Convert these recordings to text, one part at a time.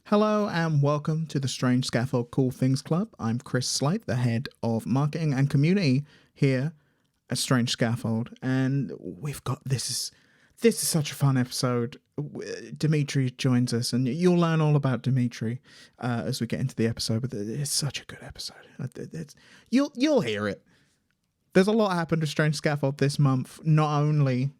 Hello and welcome to the Strange Scaffold Cool Things Club. I'm Chris Slight, the head of marketing and community here at Strange Scaffold, and we've got this is such a fun episode. Demetri joins us, and you'll learn all about Demetri as we get into the episode. But it's such a good episode. You'll hear it. There's a lot happened to Strange Scaffold this month. Not only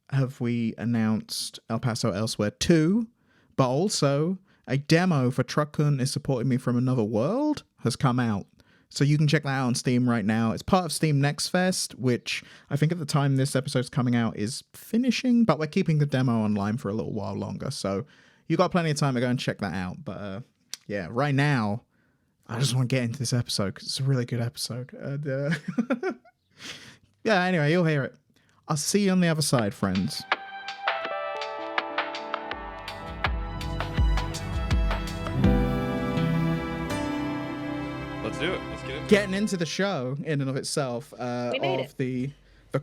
have we announced El Paso Elsewhere 2, but also a demo for Truckun is Supporting Me from Another World has come out. So you can check that out on Steam right now. It's part of Steam Next Fest, which I think at the time this episode's coming out is finishing, but we're keeping the demo online for a little while longer. So you got plenty of time to go and check that out. But yeah, right now, I just want to get into this episode because it's a really good episode. And, yeah, anyway, you'll hear it. I'll see you on the other side, friends. Let's do it. Let's get into it. Getting into the show in and of itself We made of the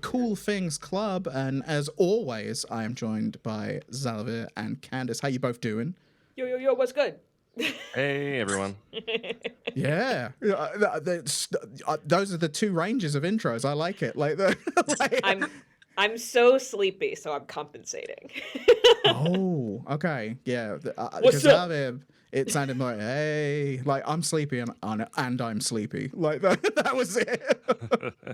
Cool Things Club, and as always, I am joined by Xalavier and Candace. How you both doing? Yo, what's good? Hey, everyone. Yeah, those are the two ranges of intros. I like it. I'm so sleepy, so I'm compensating. Oh, okay, yeah. What's up? Xalavier, it sounded like, hey, like I'm sleepy and I'm sleepy. Like that was it.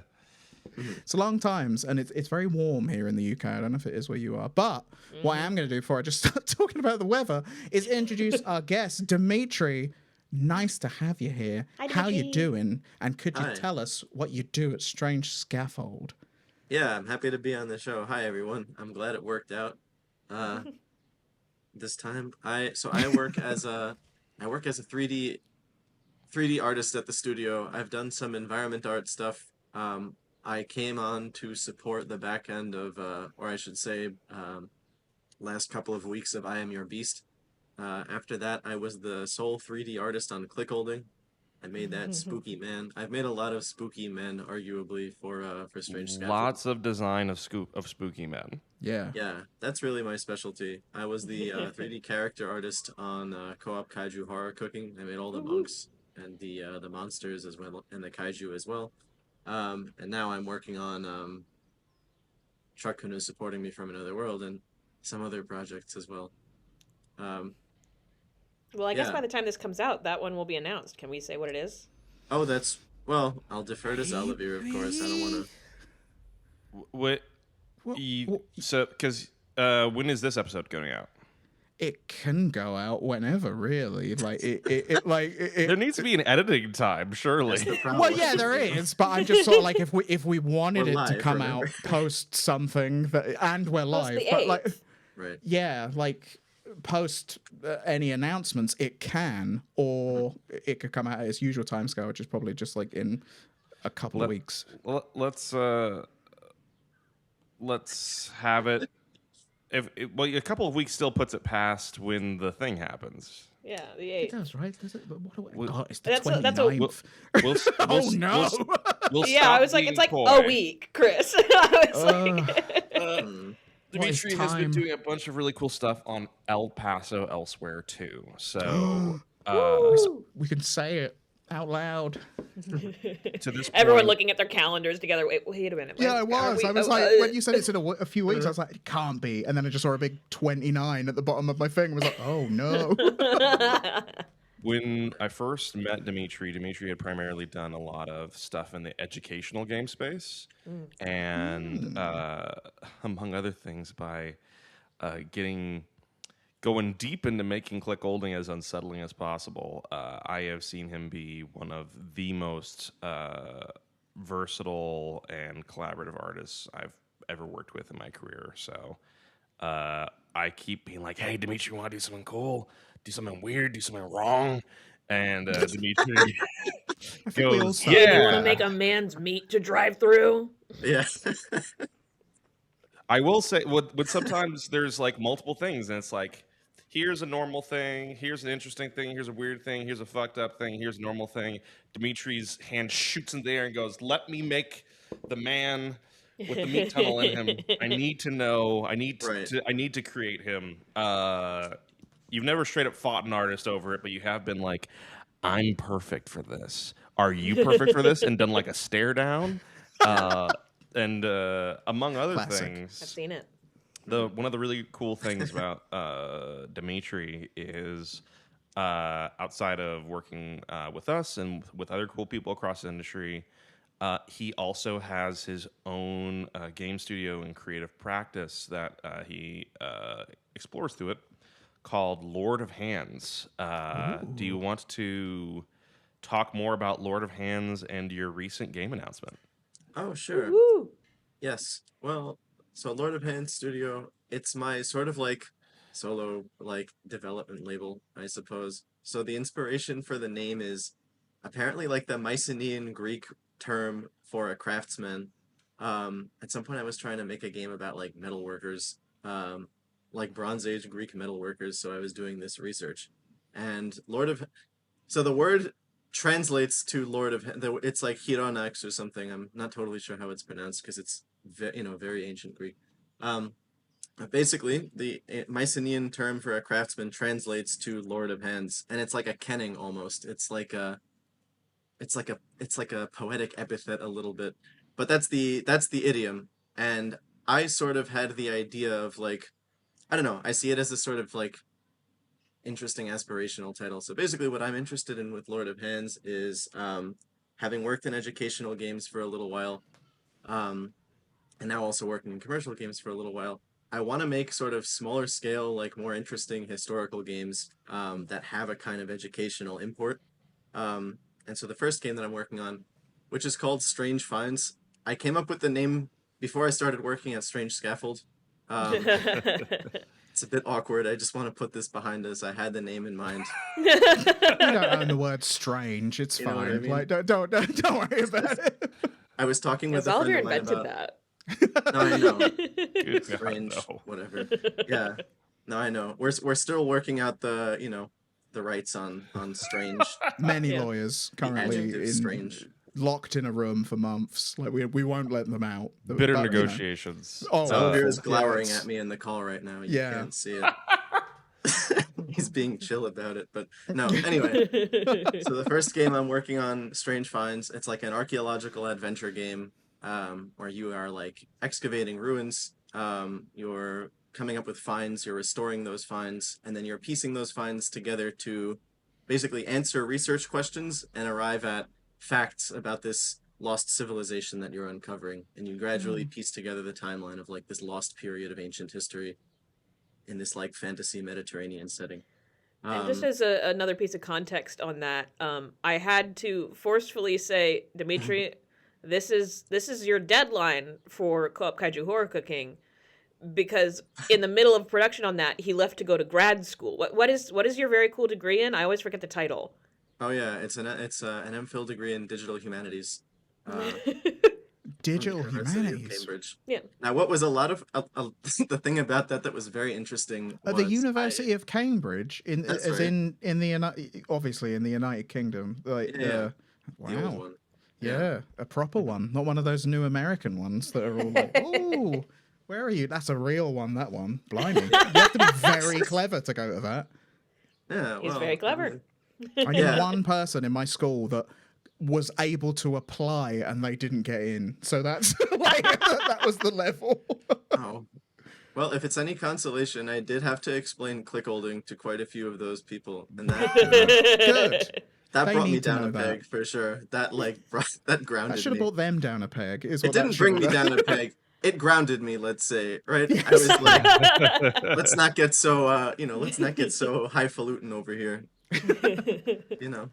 It's a long times, and it's very warm here in the UK. I don't know if it is where you are, but what I am going to do before I just start talking about the weather is introduce our guest, Demetri. Nice to have you here. Hi, How you Demetri. doing? And could you Hi. tell us what you do at Strange Scaffold? Yeah, I'm happy to be on the show. Hi, everyone. I'm glad it worked out. This time, I work as a 3D artist at the studio. I've done some environment art stuff. I came on to support the back end of, or I should say, last couple of weeks of I Am Your Beast. After that, I was the sole 3D artist on Clickholding. I made that spooky man. I've made a lot of spooky men, arguably, for Strange Scaffold. Lots of design of spooky men. Yeah. Yeah, that's really my specialty. I was the 3D character artist on Co-op Kaiju Horror Cooking. I made all the monks and the monsters as well, and the kaiju as well. And now I'm working on Truckun is Supporting Me from Another World and some other projects as well. Well, I guess Yeah. by the time this comes out, that one will be announced. Can we say what it is? Oh, well, I'll defer to Xalavier, of course. I don't want to. What? So, because when is this episode going out? It can go out whenever, really. Like There needs to be an editing time, surely. That's the problem. Well, yeah, there is, but I'm just sort of like if we wanted We're it to live, come remember? out post something and we're live, the but like 8th. Right. yeah, like post any announcements, it can, or it could come out at its usual timescale, which is probably just like in a couple of weeks. Let's have it. Well, a couple of weeks still puts it past when the thing happens. Yeah, the It 8th. does, right? Does it? But what do Well, God, it's the that's a- 29th. We'll, no. We'll Yeah, stop I was like, being it's like coy. a week, Chris. I was like, Hmm. Demetri What is has been time? doing a bunch of really cool stuff on El Paso Elsewhere too. So Woo! We can say it out loud. to this Everyone point, looking at their calendars together. Wait a minute. Yeah, I Are was. we- I was oh, like, when you said it's in a few weeks, I was like, it can't be. And then I just saw a big 29 at the bottom of my thing. I was like, oh no. when I first met Demetri had primarily done a lot of stuff in the educational game space, and among other things, by going deep into making Clickholding as unsettling as possible. I have seen him be one of the most versatile and collaborative artists I've ever worked with in my career. So I keep being like, hey, Demetri, want to do something cool? Do something weird? Do something wrong? And Demetri I think we all goes, started You yeah. want to make a man's meat to drive through? Yeah. I will say, what sometimes there's like multiple things, and it's like, here's a normal thing, here's an interesting thing, here's a weird thing, here's a fucked up thing, here's a normal thing. Demetri's hand shoots in the air and goes, let me make the man with the meat tunnel in him. I need to know. I need to. Right. I need to create him. You've never straight up fought an artist over it, but you have been like, I'm perfect for this. Are you perfect for this? And done like a stare down. And among other Classic. I've things, seen it. one of the really cool things about Demetri is outside of working with us and with other cool people across the industry, he also has his own game studio and creative practice that he explores through it called Lord of Hands. Do you want to talk more about Lord of Hands and your recent game announcement? Oh, sure. Woo! Yes. Well, so Lord of Hands Studio, it's my sort of like solo like development label, I suppose. So the inspiration for the name is apparently like the Mycenaean Greek term for a craftsman. At some point I was trying to make a game about like metal workers, like Bronze Age Greek metal workers, so I was doing this research. And so the word translates to Lord of it's like Hironax or something. I'm not totally sure how it's pronounced because it's very ancient Greek. But basically, the Mycenaean term for a craftsman translates to Lord of Hands, and it's like a kenning almost. It's like a poetic epithet a little bit, but that's the idiom. And I sort of had the idea of like, I don't know. I see it as a sort of like interesting aspirational title. So basically, what I'm interested in with Lord of Hands is having worked in educational games for a little while, um, and now also working in commercial games for a little while. I want to make sort of smaller scale, like more interesting historical games that have a kind of educational import. And so the first game that I'm working on, which is called Strange Finds, I came up with the name before I started working at Strange Scaffold. Um, it's a bit awkward. I just want to put this behind us. I had the name in mind. We don't own the word strange. It's You know fine. what I mean? Like, don't worry about it. I was talking with a friend Xalavier of mine invented about. that. No, I know. Good God, Strange, no. whatever. Yeah. No, I know. We're still working out the rights on strange, Many Yeah. lawyers the currently adjective strange. locked in a room for months. Like we won't let them out. Bitter But, negotiations. Oh, Xalavier is awful. Yeah, glowering it's- at me in the call right now. You Yeah. can't see it. He's being chill about it, but no. Anyway, so the first game I'm working on, Strange Finds, it's like an archaeological adventure game where you are like excavating ruins. You're coming up with finds, you're restoring those finds, and then you're piecing those finds together to basically answer research questions and arrive at facts about this lost civilization that you're uncovering. And you gradually piece together the timeline of like this lost period of ancient history in this like fantasy Mediterranean setting. And just as another piece of context on that, I had to forcefully say, Demetri, this is your deadline for Co-op Kaiju Horror Cooking, because in the middle of production on that, he left to go to grad school. What is your very cool degree in? I always forget the title. Oh yeah, it's an MPhil degree in digital humanities. Digital from the University of humanities. Cambridge. Yeah. Now, what was a lot of the thing about that was very interesting. At the University of Cambridge, That's as right. in the obviously in the United Kingdom, like Yeah. wow, The old one. yeah, a proper one, not one of those new American ones that are all like, oh, where are you? That's a real one. That one, blimey, you have to be very clever to go to that. Yeah, He's well, very clever. I mean, I knew Yeah. one person in my school that was able to apply and they didn't get in, so that's like, that was the level. oh. Well, if it's any consolation, I did have to explain clickholding to quite a few of those people, and that Good. that They brought me need to down know a that. peg for sure. That that I grounded should have me. brought them down a peg. Is It what that didn't should bring have me done. down a peg. It grounded me, let's say, right? I was like, let's not get so let's not get so highfalutin over here. You know.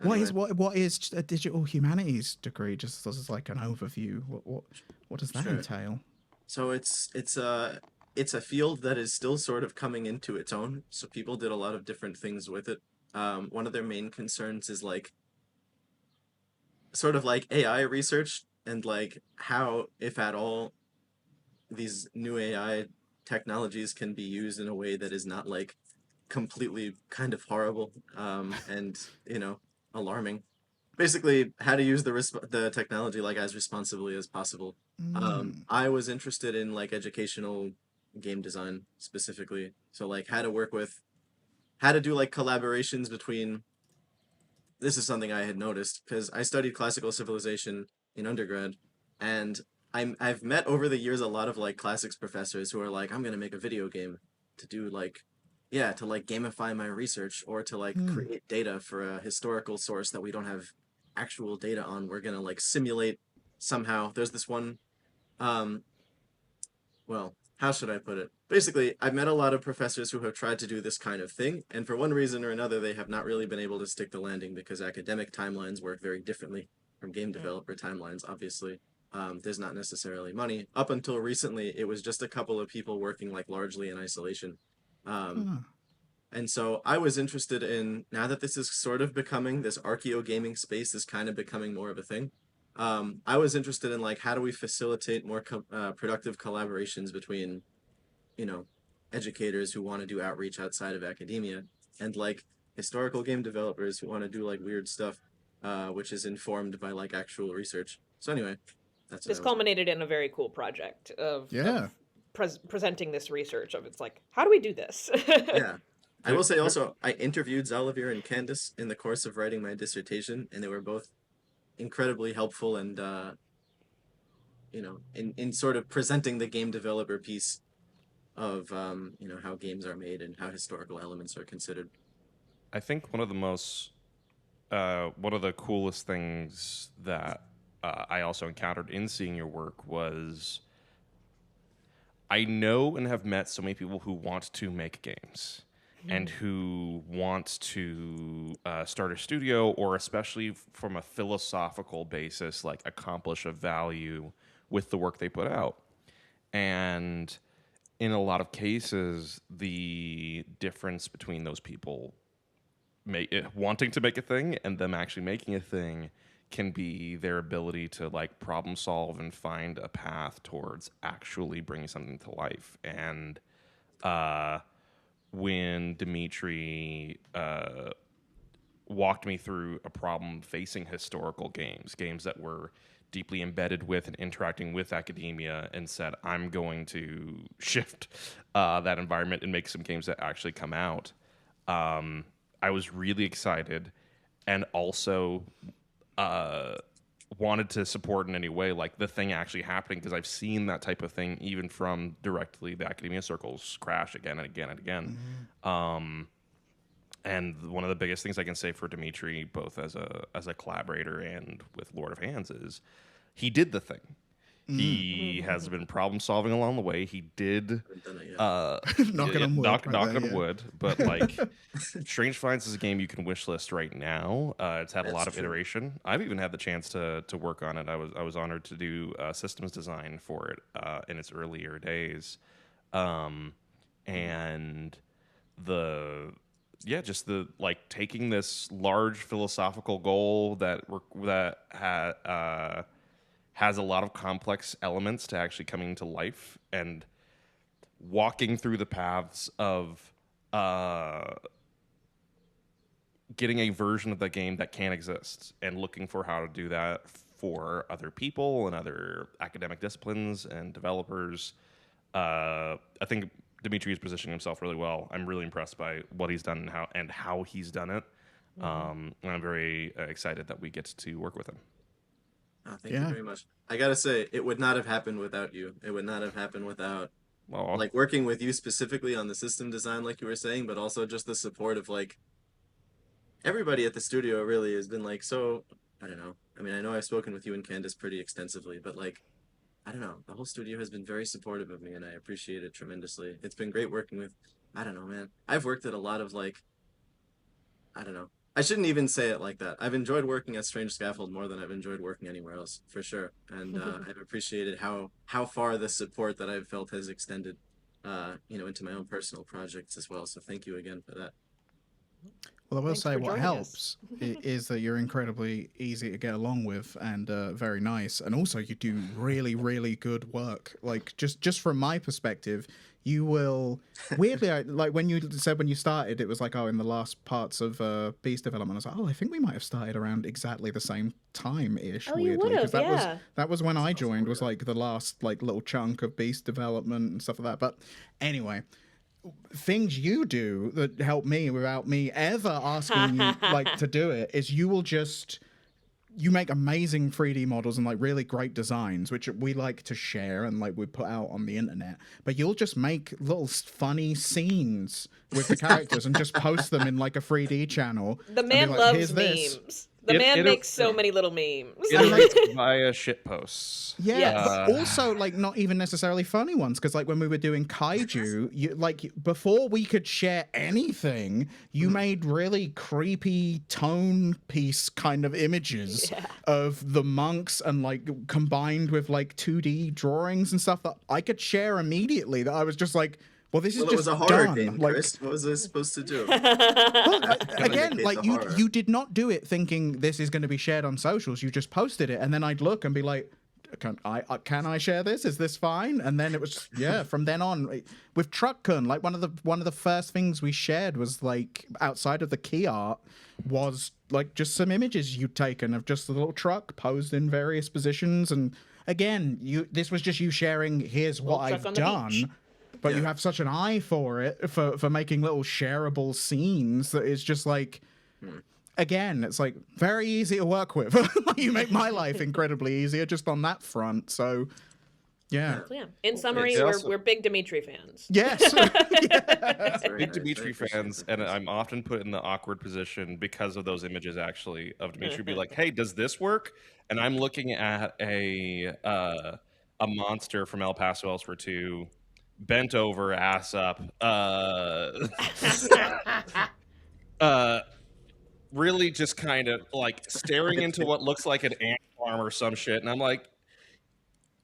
What is Anyway, what is a digital humanities degree? Just as like an overview. What does that Sure. entail? so it's a field that is still sort of coming into its own. So people did a lot of different things with it. One of their main concerns is like sort of like AI research and like how, if at all, these new AI technologies can be used in a way that is not like completely kind of horrible and alarming. Basically, how to use the technology like as responsibly as possible. I was interested in like educational game design specifically, so like how to work with how to do like collaborations between. This is something I had noticed because I studied classical civilization in undergrad, and I've met over the years a lot of like classics professors who are like, I'm gonna make a video game to do like, yeah, to like gamify my research or to like Hmm. create data for a historical source that we don't have actual data on. We're gonna like simulate somehow. There's this one, um, well, how should I put it? Basically, I've met a lot of professors who have tried to do this kind of thing, and for one reason or another, they have not really been able to stick the landing because academic timelines work very differently from game developer timelines, obviously. There's not necessarily money. Up until recently, it was just a couple of people working like largely in isolation. Um, Huh. and so I was interested in, now that this is sort of becoming, this archeo gaming space is kind of becoming more of a thing. I was interested in like, how do we facilitate more productive collaborations between, you know, educators who want to do outreach outside of academia and like historical game developers who want to do like weird stuff, which is informed by like actual research. So anyway, that's what This I was doing. culminated in a very cool project Yeah. of presenting this research of it's like, how do we do this? Yeah. I There- will say there- also, I interviewed Xalavier and Candace in the course of writing my dissertation, and they were both incredibly helpful and in sort of presenting the game developer piece of how games are made and how historical elements are considered. I think one of the coolest things that I also encountered in seeing your work was I know and have met so many people who want to make games and who want to start a studio, or especially from a philosophical basis, like accomplish a value with the work they put out. And in a lot of cases, the difference between those people wanting to make a thing and them actually making a thing can be their ability to like problem solve and find a path towards actually bringing something to life. And uh, when Demetri walked me through a problem facing historical games that were deeply embedded with and interacting with academia, and said, I'm going to shift that environment and make some games that actually come out. I was really excited, and also wanted to support in any way, like the thing actually happening, because I've seen that type of thing even from directly the academia circles crash again and again and again. And one of the biggest things I can say for Demetri, both as a collaborator and with Lord of Hands, is he did the thing. He has been problem solving along the way. He did Haven't done it yet. Knocking on wood. right knocking there, on yeah. wood, but like Strange Finds is a game you can wishlist right now. It's had a That's lot of true. iteration. I've even had the chance to work on it. I was honored to do systems design for it in its earlier days, and just the like taking this large philosophical goal that has a lot of complex elements to actually coming to life, and walking through the paths of getting a version of the game that can exist, and looking for how to do that for other people and other academic disciplines and developers. I think Demetri is positioning himself really well. I'm really impressed by what he's done and how he's done it. And I'm very excited that we get to work with him. Oh, thank you Yeah. very much. I gotta say, it would not have happened without you. It would not have happened without Well, like working with you specifically on the system design, like you were saying, but also just the support of like everybody at the studio really has been like so. I don't know. I mean, I know I've spoken with you and Candace pretty extensively, but like I don't know. The whole studio has been very supportive of me, and I appreciate it tremendously. It's been great working with. I don't know, man. I've worked at a lot of like. I don't know. I shouldn't even say it like that. I've enjoyed working at Strange Scaffold more than I've enjoyed working anywhere else, for sure. And I've appreciated how far the support that I've felt has extended, into my own personal projects as well. So thank you again for that. Well, I will Thanks say for what joining helps is that you're incredibly easy to get along with and very nice, and also you do really, really good work. Like just from my perspective, you will weirdly like when you said when you started, it was like, oh, in the last parts of Beast development. I was like, oh, I think we might have started around exactly the same time ish. Oh, you Weirdly, would've, that yeah. was when I Sounds joined. Was familiar. like the last like little chunk of Beast development and stuff like that. But anyway. things you do that help me without me ever asking you like to do it is you make amazing 3D models and like really great designs, which we like to share and like we put out on the internet. But you'll just make little funny scenes with the characters and just post them in like a 3D channel. The man like, loves memes. The man makes so many little memes. It via shit posts. Yeah, Yes. but also like not even necessarily funny ones, because like when we were doing kaiju, you like before we could share anything, you made really creepy tone piece kind of images of the monks and like combined with like 2D drawings and stuff that I could share immediately. That I was just like, well, this is Well, it just was a horror done. game, Like, Chris. What was I supposed to do? well, again, indicate like the horror. you did not do it thinking this is going to be shared on socials. You just posted it, and then I'd look and be like, can I share this? Is this fine? And then it was from then on with TruckCon, like one of the first things we shared was like outside of the key art was like just some images you'd taken of just the little truck posed in various positions. And again, this was just you sharing, here's what I've done. But you have such an eye for it, for making little shareable scenes that is just like, again, it's like very easy to work with. You make my life incredibly easier just on that front. So, yeah. Yeah. In summary, we're big Demetri fans. Yes. Big Demetri fans, and I'm often put in the awkward position because of those images, actually, of Demetri be like, hey, does this work? And I'm looking at a monster from El Paso Elsewhere 2, bent over, ass up, really just kind of like staring into what looks like an ant farm or some shit, and I'm like,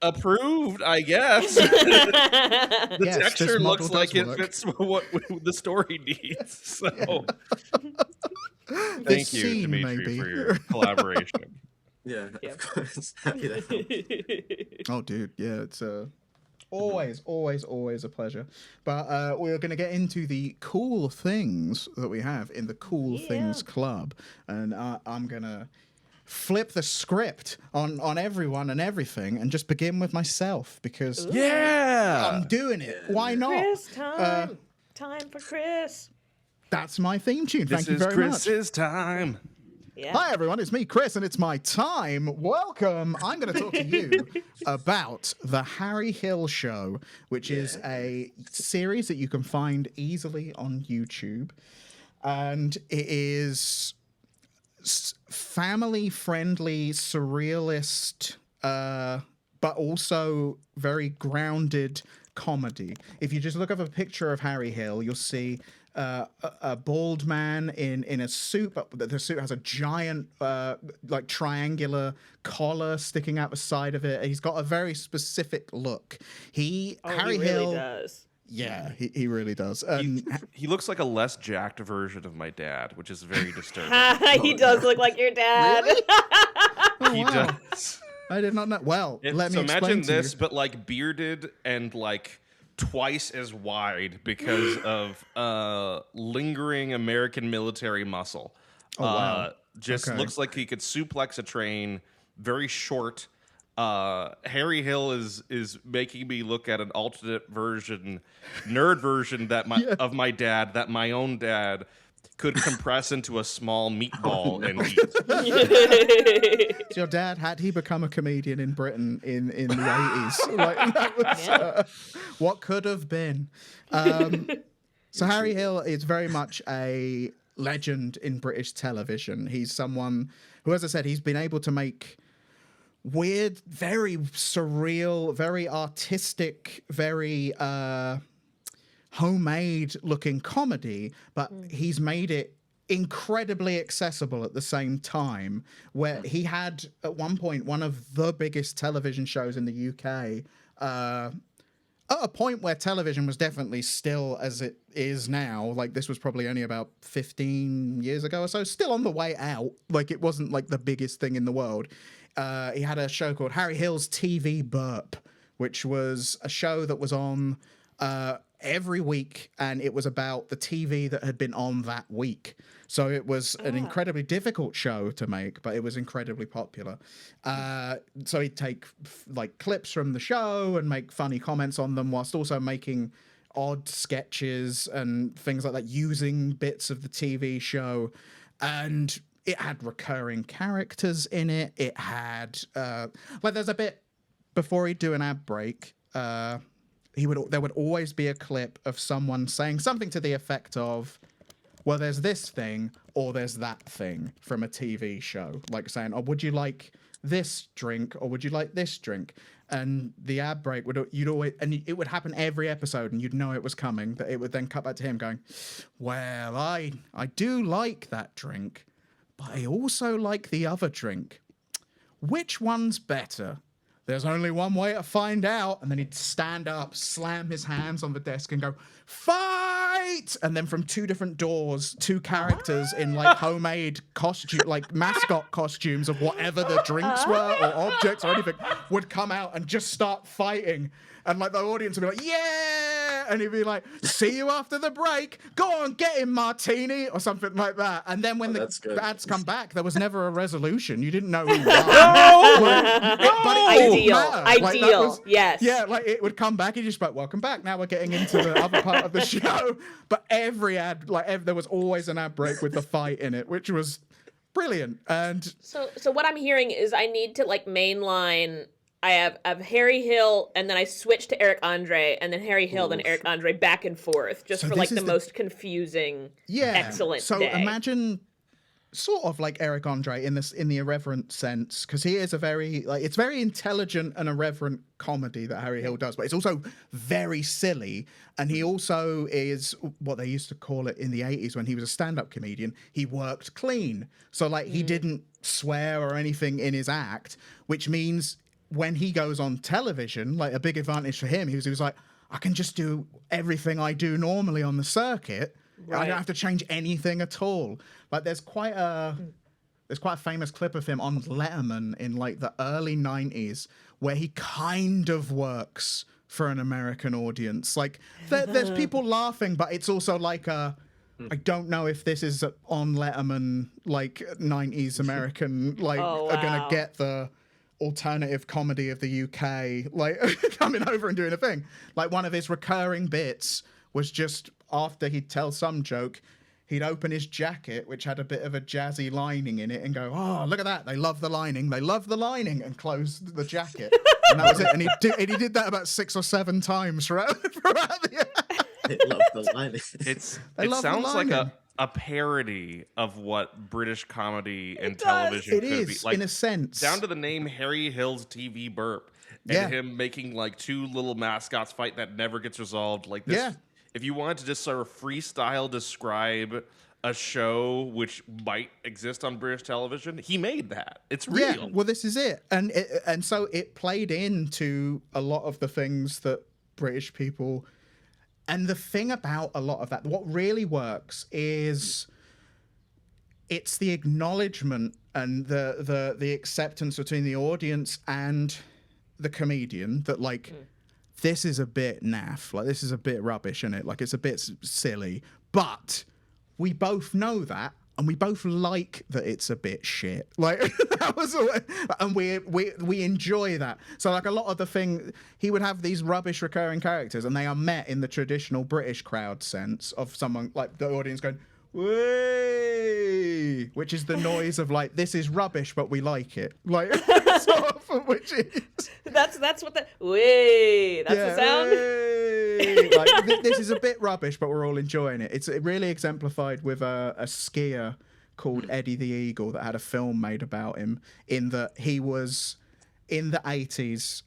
approved, I guess. The texture looks like it fits what the story needs. So, thank you, Demetri, for your collaboration. Yeah, of course. Happy to help. Oh, dude, yeah, it's always a pleasure. But we're going to get into the cool things that we have in the Cool Things Club, and I'm going to flip the script on everyone and everything and just begin with myself because I'm doing it. Why not? Chris time. Time for Chris. That's my theme tune. Thank you very much. This is Chris's time. Yeah. Hi, everyone. It's me, Chris, and it's my time. Welcome. I'm going to talk to you about The Harry Hill Show, which is a series that you can find easily on YouTube. And it is family-friendly, surrealist, but also very grounded comedy. If you just look up a picture of Harry Hill, you'll see a bald man in a suit, but the suit has a giant like triangular collar sticking out the side of it. He's got a very specific look. Harry Hill really does. Yeah, he really does. He looks like a less jacked version of my dad, which is very disturbing. He does look like your dad. Really? Oh, He wow. does. I did not know. Well, let me So explain imagine to this, you. but like bearded and like twice as wide because of lingering American military muscle. Oh, wow. Just looks like he could suplex a train. Very short. Harry Hill is making me look at an alternate version, nerd version of my dad, that my own dad could compress into a small meatball and eat. So your dad, had he become a comedian in Britain in the 80s? Like, that was what could have been. So Harry Hill is very much a legend in British television. He's someone who, as I said, he's been able to make weird, very surreal, very artistic, very homemade looking comedy, but he's made it incredibly accessible at the same time, where he had at one point one of the biggest television shows in the UK, at a point where television was definitely still as it is now. Like, this was probably only about 15 years ago or so, still on the way out. Like, it wasn't like the biggest thing in the world. He had a show called Harry Hill's TV Burp, which was a show that was on every week, and it was about the TV that had been on that week. So it was an incredibly difficult show to make, but it was incredibly popular. So he'd take like clips from the show and make funny comments on them, whilst also making odd sketches and things like that, using bits of the TV show. And it had recurring characters in it. It had, like, there's a bit before he'd do an ad break, there would always be a clip of someone saying something to the effect of, well, there's this thing or there's that thing from a TV show. Like saying, oh, would you like this drink or would you like this drink? And the ad break it would happen every episode, and you'd know it was coming, that it would then cut back to him going, well, I do like that drink, but I also like the other drink. Which one's better? There's only one way to find out. And then he'd stand up, slam his hands on the desk and go, fight! And then from two different doors, two characters in like homemade costume, like mascot costumes of whatever the drinks were or objects or anything would come out and just start fighting. And like the audience would be like, yeah! And he'd be like, see you after the break. Go on, get him, Martini, or something like that. And then when the ads come back, there was never a resolution. You didn't know who won. Ideal. Yes. Yeah, like it would come back and you'd just be like, welcome back. Now we're getting into the other part of the show. But every ad, there was always an ad break with the fight in it, which was brilliant. And so what I'm hearing is I need to like mainline. I have Harry Hill, and then I switch to Eric Andre, and then Harry Hill, then Eric Andre, back and forth, just for like the most confusing, excellent day. Imagine sort of like Eric Andre in the irreverent sense, because he is it's very intelligent and irreverent comedy that Harry Hill does, but it's also very silly. And he also is what they used to call it in the 80s when he was a stand-up comedian. He worked clean. So like he didn't swear or anything in his act, which means when he goes on television, like a big advantage for him, he was like, I can just do everything I do normally on the circuit. Right. I don't have to change anything at all. Like there's quite a famous clip of him on Letterman in like the early 90s where he kind of works for an American audience. Like there's people laughing, but it's also like I don't know if this is on Letterman, like 90s American, like are gonna get the alternative comedy of the UK, like coming over and doing a thing. Like one of his recurring bits was just after he'd tell some joke, he'd open his jacket, which had a bit of a jazzy lining in it, and go, oh, look at that, they love the lining, and close the jacket. And that was it. And he did that about 6 or 7 times throughout the They love the lining. It sounds like a parody of what British comedy and television could be. Like, in a sense. Down to the name Harry Hill's TV burp. And him making like 2 little mascots fight that never gets resolved. Like this. Yeah. If you wanted to just sort of freestyle describe a show which might exist on British television, he made that. It's real. Yeah, well, this is it. And so it played into a lot of the things that British people... And the thing about a lot of that, what really works is it's the acknowledgement and the acceptance between the audience and the comedian that, like, this is a bit naff, like, this is a bit rubbish, isn't it? Like, it's a bit silly. But we both know that, and we both like that it's a bit shit. Like, that was, and we enjoy that. So, like, a lot of the thing, he would have these rubbish recurring characters, and they are met in the traditional British crowd sense of someone, like, the audience going, "Way," which is the noise of like, this is rubbish, but we like it. Like, sort of, which is that's what the way. That's the sound. Way. Like, this is a bit rubbish, but we're all enjoying it. It's really exemplified with a skier called Eddie the Eagle that had a film made about him. In that he was in the 80s.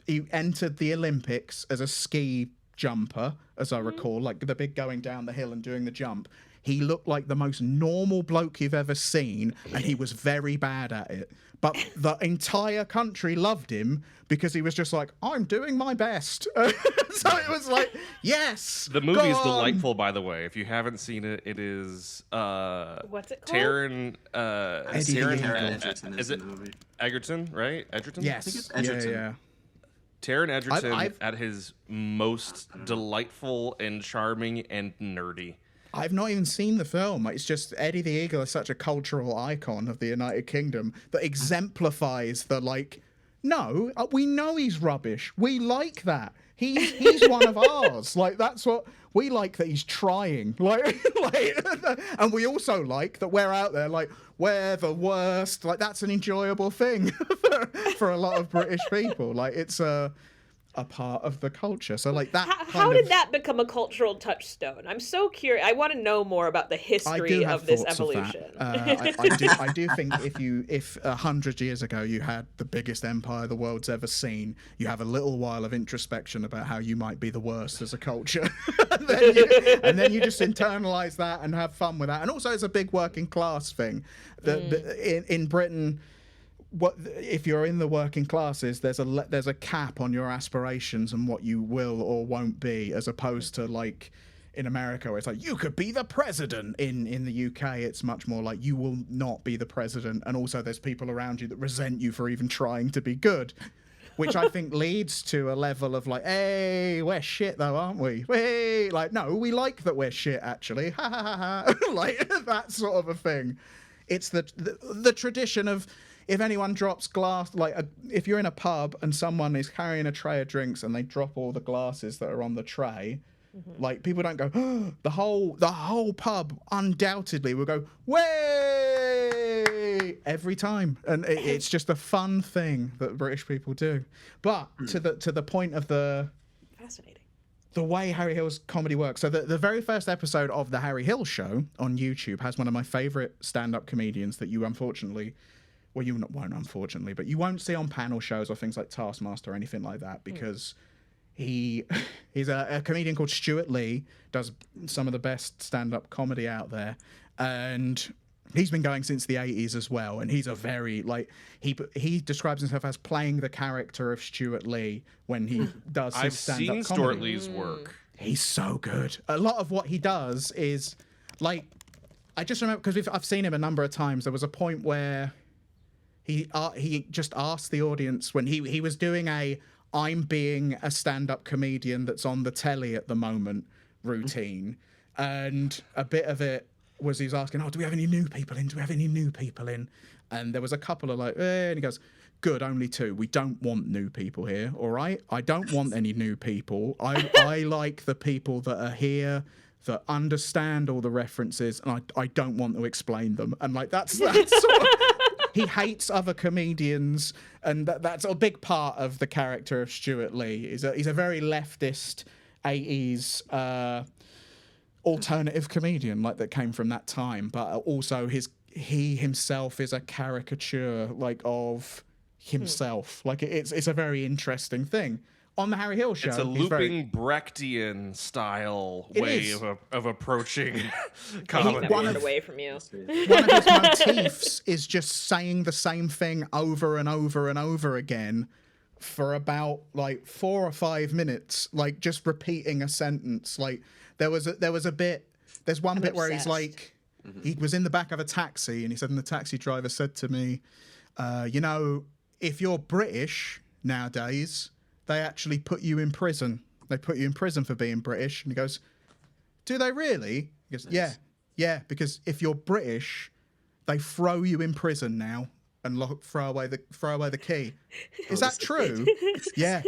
He entered the Olympics as a ski jumper, as I recall, like the big going down the hill and doing the jump. He looked like the most normal bloke you've ever seen, and he was very bad at it. But the entire country loved him because he was just like, I'm doing my best. So it was like, yes. The movie is delightful, by the way. If you haven't seen it, it is what's it called? Taron Egerton is it Egerton, right? Egerton? Yes. I think it's Egerton. Yeah. Taron Egerton at his most delightful and charming and nerdy. I've not even seen the film. It's just Eddie the Eagle is such a cultural icon of the United Kingdom that exemplifies the, like, no, we know he's rubbish. We like that. he's one of ours. Like, that's what we like, that he's trying. Like, and we also like that we're out there. Like, we're the worst. Like, that's an enjoyable thing for a lot of British people. Like, it's a part of the culture. So like that. How did that become a cultural touchstone? I'm so curious. I want to know more about the I do history have of this thoughts evolution. Of that. I do think if 100 years ago you had the biggest empire the world's ever seen, you have a little while of introspection about how you might be the worst as a culture, and then you just internalize that and have fun with that. And also, it's a big working class thing. In Britain, if you're in the working classes, there's a cap on your aspirations and what you will or won't be, as opposed to like in America where it's like you could be the president. In the UK it's much more like you will not be the president, and also there's people around you that resent you for even trying to be good, which I think leads to a level of like, hey, we're shit though, aren't we? Hey, like, no, we like that we're shit actually, ha ha ha ha. Like that sort of a thing. It's the tradition of, if anyone drops glass, like if you're in a pub and someone is carrying a tray of drinks and they drop all the glasses that are on the tray, like people don't go, oh, the whole pub undoubtedly will go, way, every time. And it's just a fun thing that British people do. But to the point of Fascinating. the way Harry Hill's comedy works. So the very first episode of The Harry Hill Show on YouTube has one of my favourite stand-up comedians that you unfortunately... Well, won't, unfortunately, but you won't see on panel shows or things like Taskmaster or anything like that, because he's a comedian called Stuart Lee, does some of the best stand-up comedy out there, and he's been going since the 80s as well, and he's a very, like, he describes himself as playing the character of Stuart Lee when he does his stand-up comedy. I've seen Stuart Lee's work. He's so good. A lot of what he does is, like, I just remember, because I've seen him a number of times, there was a point where... He just asked the audience when he was doing I'm being a stand-up comedian that's on the telly at the moment routine, and a bit of it was he was asking, do we have any new people in? Do we have any new people in? And there was a couple of like, and he goes, good, only 2. We don't want new people here, all right? I don't want any new people. I like the people that are here that understand all the references, and I don't want to explain them. And like that's sort of... He hates other comedians, and that's a big part of the character of Stuart Lee. He's a very leftist 80s alternative comedian, like, that came from that time. But also he himself is a caricature, like, of himself. Like it's a very interesting thing. On the Harry Hill Show, it's a looping Brechtian style way of approaching comedy. One away from you. One of his motifs is just saying the same thing over and over and over again for about like 4 or 5 minutes, like just repeating a sentence. Like there's one bit where he's like, he was in the back of a taxi and he said, and the taxi driver said to me, if you're British nowadays, they actually put you in prison. They put you in prison for being British. And he goes, do they really? He goes, nice. Yeah, because if you're British, they throw you in prison now and throw away the key. Is that true? Yeah,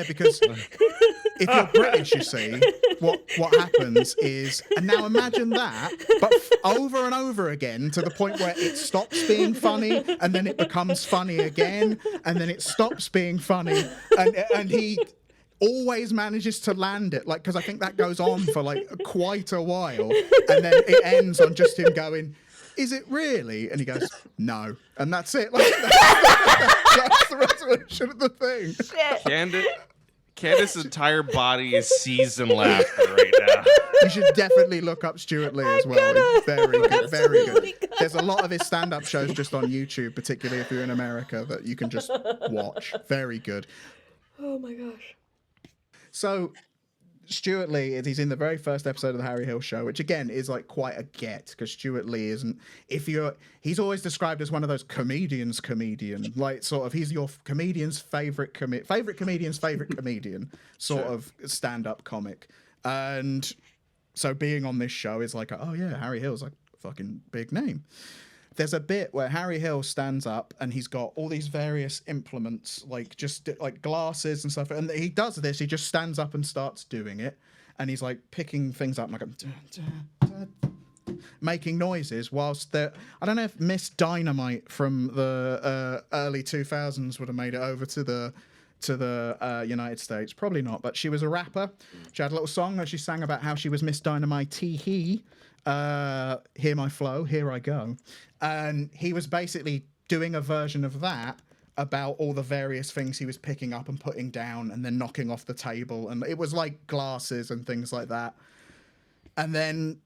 because if you're British, you see, what happens is, and now imagine that, but over and over again to the point where it stops being funny, and then it becomes funny again, and then it stops being funny, and he always manages to land it, like, because I think that goes on for like quite a while, and then it ends on just him going, is it really? And he goes, no. And that's it. Like, that's the resolution of the thing. Shit. Candace's entire body is seized in laughter right now. You should definitely look up Stuart Lee as well. He's very good, very good. There's a lot of his stand-up shows just on YouTube, particularly if you're in America, that you can just watch. Very good. Oh my gosh. So... Stuart Lee, he's in the very first episode of the Harry Hill Show, which again is like quite a get, because Stuart Lee isn't, he's always described as one of those comedian, like sort of, he's your comedian's favorite comedian's favorite comedian, sort of stand-up comic. And so being on this show is like, oh yeah, Harry Hill's like a fucking big name. there's a bit where Harry Hill stands up and he's got all these various implements, like just like glasses and stuff. And he does this. He just stands up and starts doing it. And he's like picking things up and like making noises whilst I don't know if Miss Dynamite from the early 2000s would have made it over to the United States. Probably not, but she was a rapper. She had a little song that she sang about how she was Miss Dynamite. Hear my flow, here I go. And he was basically doing a version of that about all the various things he was picking up and putting down and then knocking off the table. And it was like glasses and things like that. And then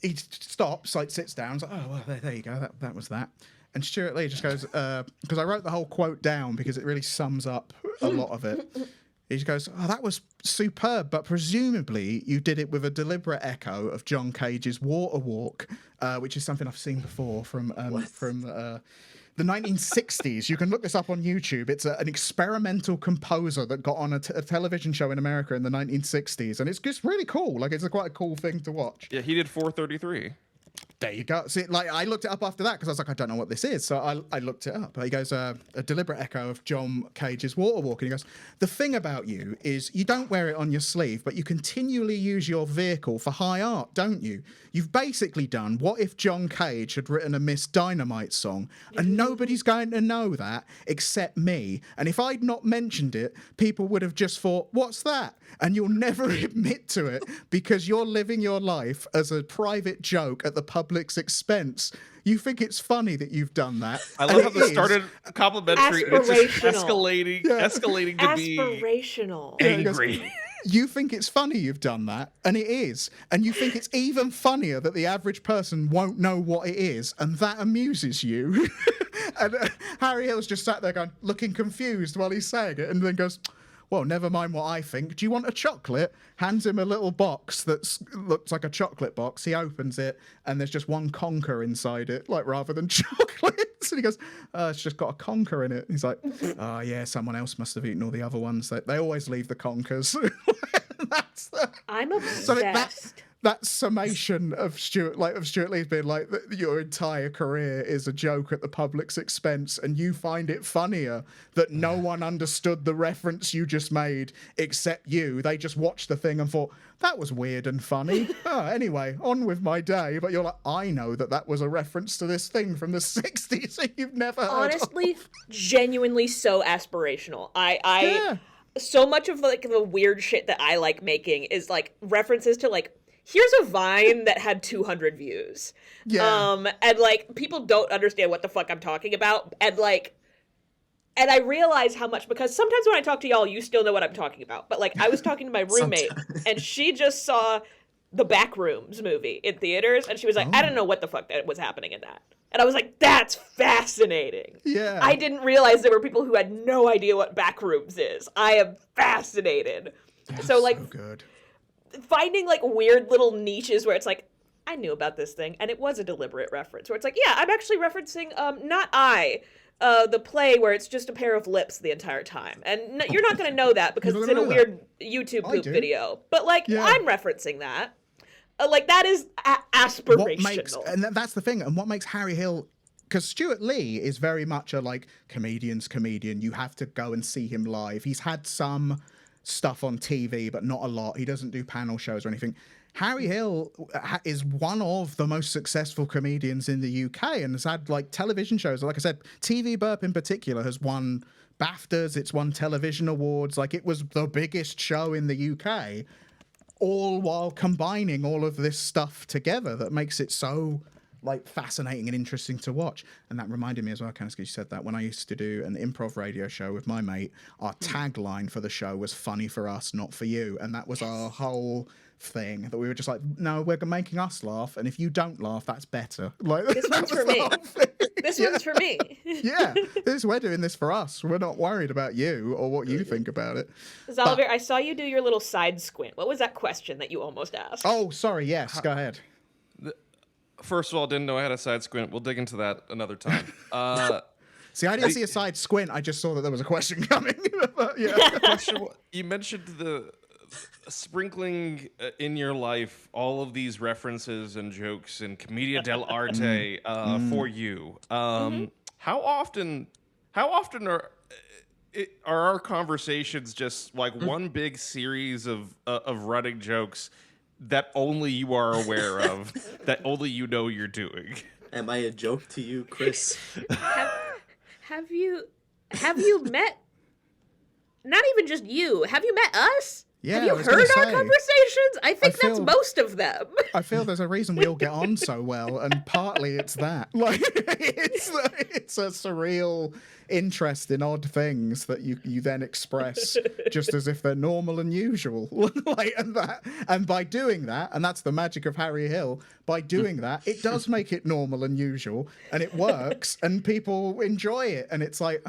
he stops, like sits down, like, oh, well, there you go, that was that. And Stuart Lee just goes, because I wrote the whole quote down because it really sums up a lot of it. He just goes, oh, that was superb, but presumably you did it with a deliberate echo of John Cage's Water Walk, which is something I've seen before from the 1960s. You can look this up on YouTube. It's an experimental composer that got on a television show in America in the 1960s, and it's just really cool. Like, it's quite a cool thing to watch. Yeah, he did 433. There you go. See, like, I looked it up after that because I was like, I don't know what this is. So I looked it up. He goes, a deliberate echo of John Cage's Water Walk. And he goes, the thing about you is you don't wear it on your sleeve, but you continually use your vehicle for high art, don't you? You've basically done what if John Cage had written a Miss Dynamite song, and nobody's going to know that except me. And if I'd not mentioned it, people would have just thought, what's that? And you'll never admit to it because you're living your life as a private joke at the public's expense. You think it's funny that you've done that. I love how this started complimentary and it's just escalating to be aspirational. angry. You think it's funny you've done that, and it is. And you think it's even funnier that the average person won't know what it is, and that amuses you. And Harry Hill's just sat there going, looking confused while he's saying it, and then goes, well, never mind what I think. Do you want a chocolate? Hands him a little box that looks like a chocolate box. He opens it, and there's just one conker inside it, like rather than chocolates. And he goes, it's just got a conker in it. He's like, oh, yeah, someone else must have eaten all the other ones. They always leave the conkers. I'm obsessed. That summation of Stuart Lee's being like, your entire career is a joke at the public's expense, and you find it funnier that no one understood the reference you just made except you. They just watched the thing and thought, that was weird and funny. Anyway, on with my day. But you're like, I know that was a reference to this thing from the 60s that you've never heard Honestly, of. Genuinely so aspirational. I so much of like the weird shit that I like making is like references to like, here's a Vine that had 200 views. Yeah. And like people don't understand what the fuck I'm talking about. And I realize how much, because sometimes when I talk to y'all, you still know what I'm talking about. But like I was talking to my roommate and she just saw the Backrooms movie in theaters and she was like, I don't know what the fuck that was happening in that. And I was like, that's fascinating. Yeah. I didn't realize there were people who had no idea what Backrooms is. I am fascinated. So like, good. Finding like weird little niches where it's like, I knew about this thing and it was a deliberate reference. Where it's like, yeah, I'm actually referencing the play where it's just a pair of lips the entire time. And you're not going to know that because it's in a weird YouTube poop video. But like, I'm referencing that. Like that is aspirational. And that's the thing. And what makes Harry Hill, because Stuart Lee is very much a like comedian's comedian. You have to go and see him live. He's had some stuff on TV, but not a lot. He doesn't do panel shows or anything. Harry Hill is one of the most successful comedians in the UK and has had like television shows. Like I said, TV Burp in particular has won BAFTAs. It's won television awards. Like it was the biggest show in the UK, all while combining all of this stuff together that makes it so like fascinating and interesting to watch. And that reminded me as well, Candace, you said that when I used to do an improv radio show with my mate, our tagline for the show was funny for us, not for you. And that was our whole thing, that we were just like, no, we're making us laugh, and if you don't laugh, that's better. Like this one's for me. This one's for me. Yeah, we're doing this for us. We're not worried about you or what you think about it. Xalavier, I saw you do your little side squint. What was that question that you almost asked? Oh, sorry. Yes, go ahead. First of all, didn't know I had a side squint. We'll dig into that another time. See, I didn't see a side squint. I just saw that there was a question coming. But, yeah. Question, you mentioned sprinkling in your life all of these references and jokes and commedia dell'arte for you. How often are our conversations just like one big series of running jokes that only you are aware of, that only you know you're doing? Am I a joke to you, Chris? Have you met? Not even just you. Have you met us? Yeah, Have you I was heard gonna our say, conversations? I think that's feel- most of them. I feel there's a reason we all get on so well, and partly it's that. Like, it's a surreal interest in odd things that you then express just as if they're normal and usual. Like, and by doing that, and that's the magic of Harry Hill, by doing that, it does make it normal and usual, and it works, and people enjoy it, and it's like,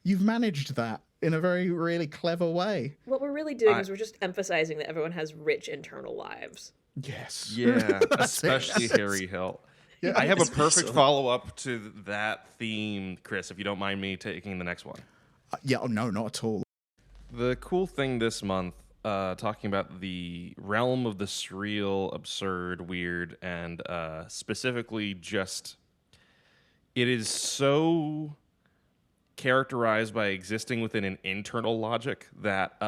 you've managed that in a very, really clever way. What we're really doing is we're just emphasizing that everyone has rich internal lives. Yes. Yeah, That's especially it. Harry Hill. Yeah. I have a perfect So- follow-up to that theme, Chris, if you don't mind me taking the next one. Yeah, oh, no, not at all. The cool thing this month, talking about the realm of the surreal, absurd, weird, and specifically just, it is so characterized by existing within an internal logic that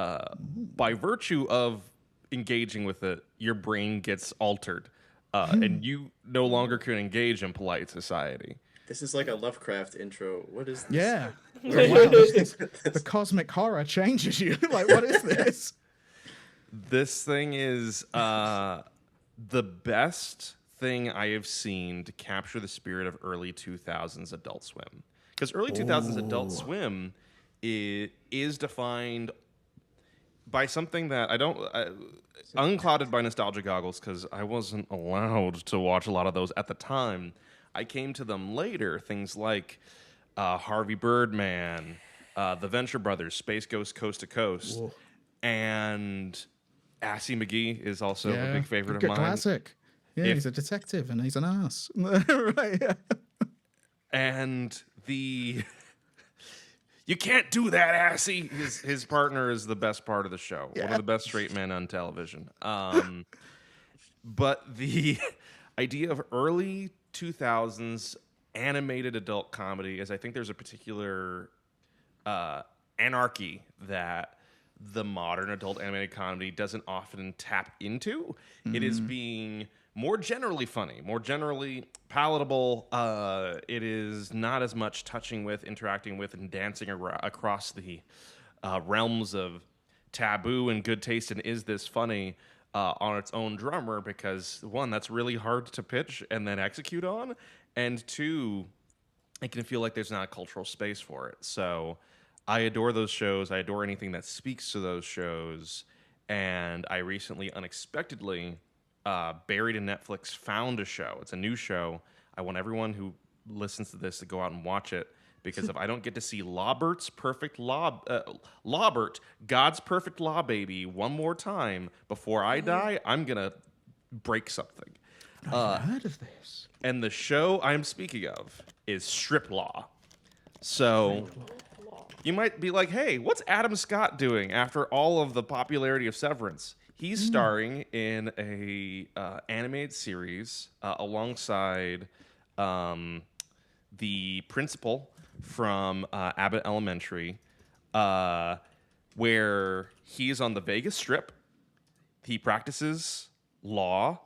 by virtue of engaging with it, your brain gets altered. And you no longer can engage in polite society. This is like a Lovecraft intro. What is this? Yeah. Wow, the cosmic horror changes you. Like, what is this? This thing is the best thing I have seen to capture the spirit of early 2000s Adult Swim. Because early 2000s Adult Swim is defined by something that I don't... unclouded by nostalgia goggles, because I wasn't allowed to watch a lot of those at the time. I came to them later. Things like Harvey Birdman, The Venture Brothers, Space Ghost Coast to Coast, and Assy McGee is also a big favorite of Good mine. classic. Yeah, If- he's a detective and he's an ass. Right, yeah. And the you can't do that, Assy. His partner is the best part of the show. One of the best straight men on television. But the idea of early 2000s animated adult comedy is, I think there's a particular anarchy that the modern adult animated comedy doesn't often tap into. It is being more generally funny, more generally palatable. It is not as much touching with, interacting with, and dancing across the realms of taboo and good taste and is this funny on its own drummer, because one, that's really hard to pitch and then execute on, and two, it can feel like there's not a cultural space for it. So I adore those shows. I adore anything that speaks to those shows. And I recently, unexpectedly, buried in Netflix, found a show. It's a new show. I want everyone who listens to this to go out and watch it, because if I don't get to see Lawbert's perfect Lawbert, God's perfect law baby, one more time before I die, I'm gonna break something. I've heard of this. And the show I'm speaking of is Strip Law. So you might be like, hey, what's Adam Scott doing after all of the popularity of Severance? He's starring in a animated series alongside the principal from Abbott Elementary, where he's on the Vegas Strip. He practices law,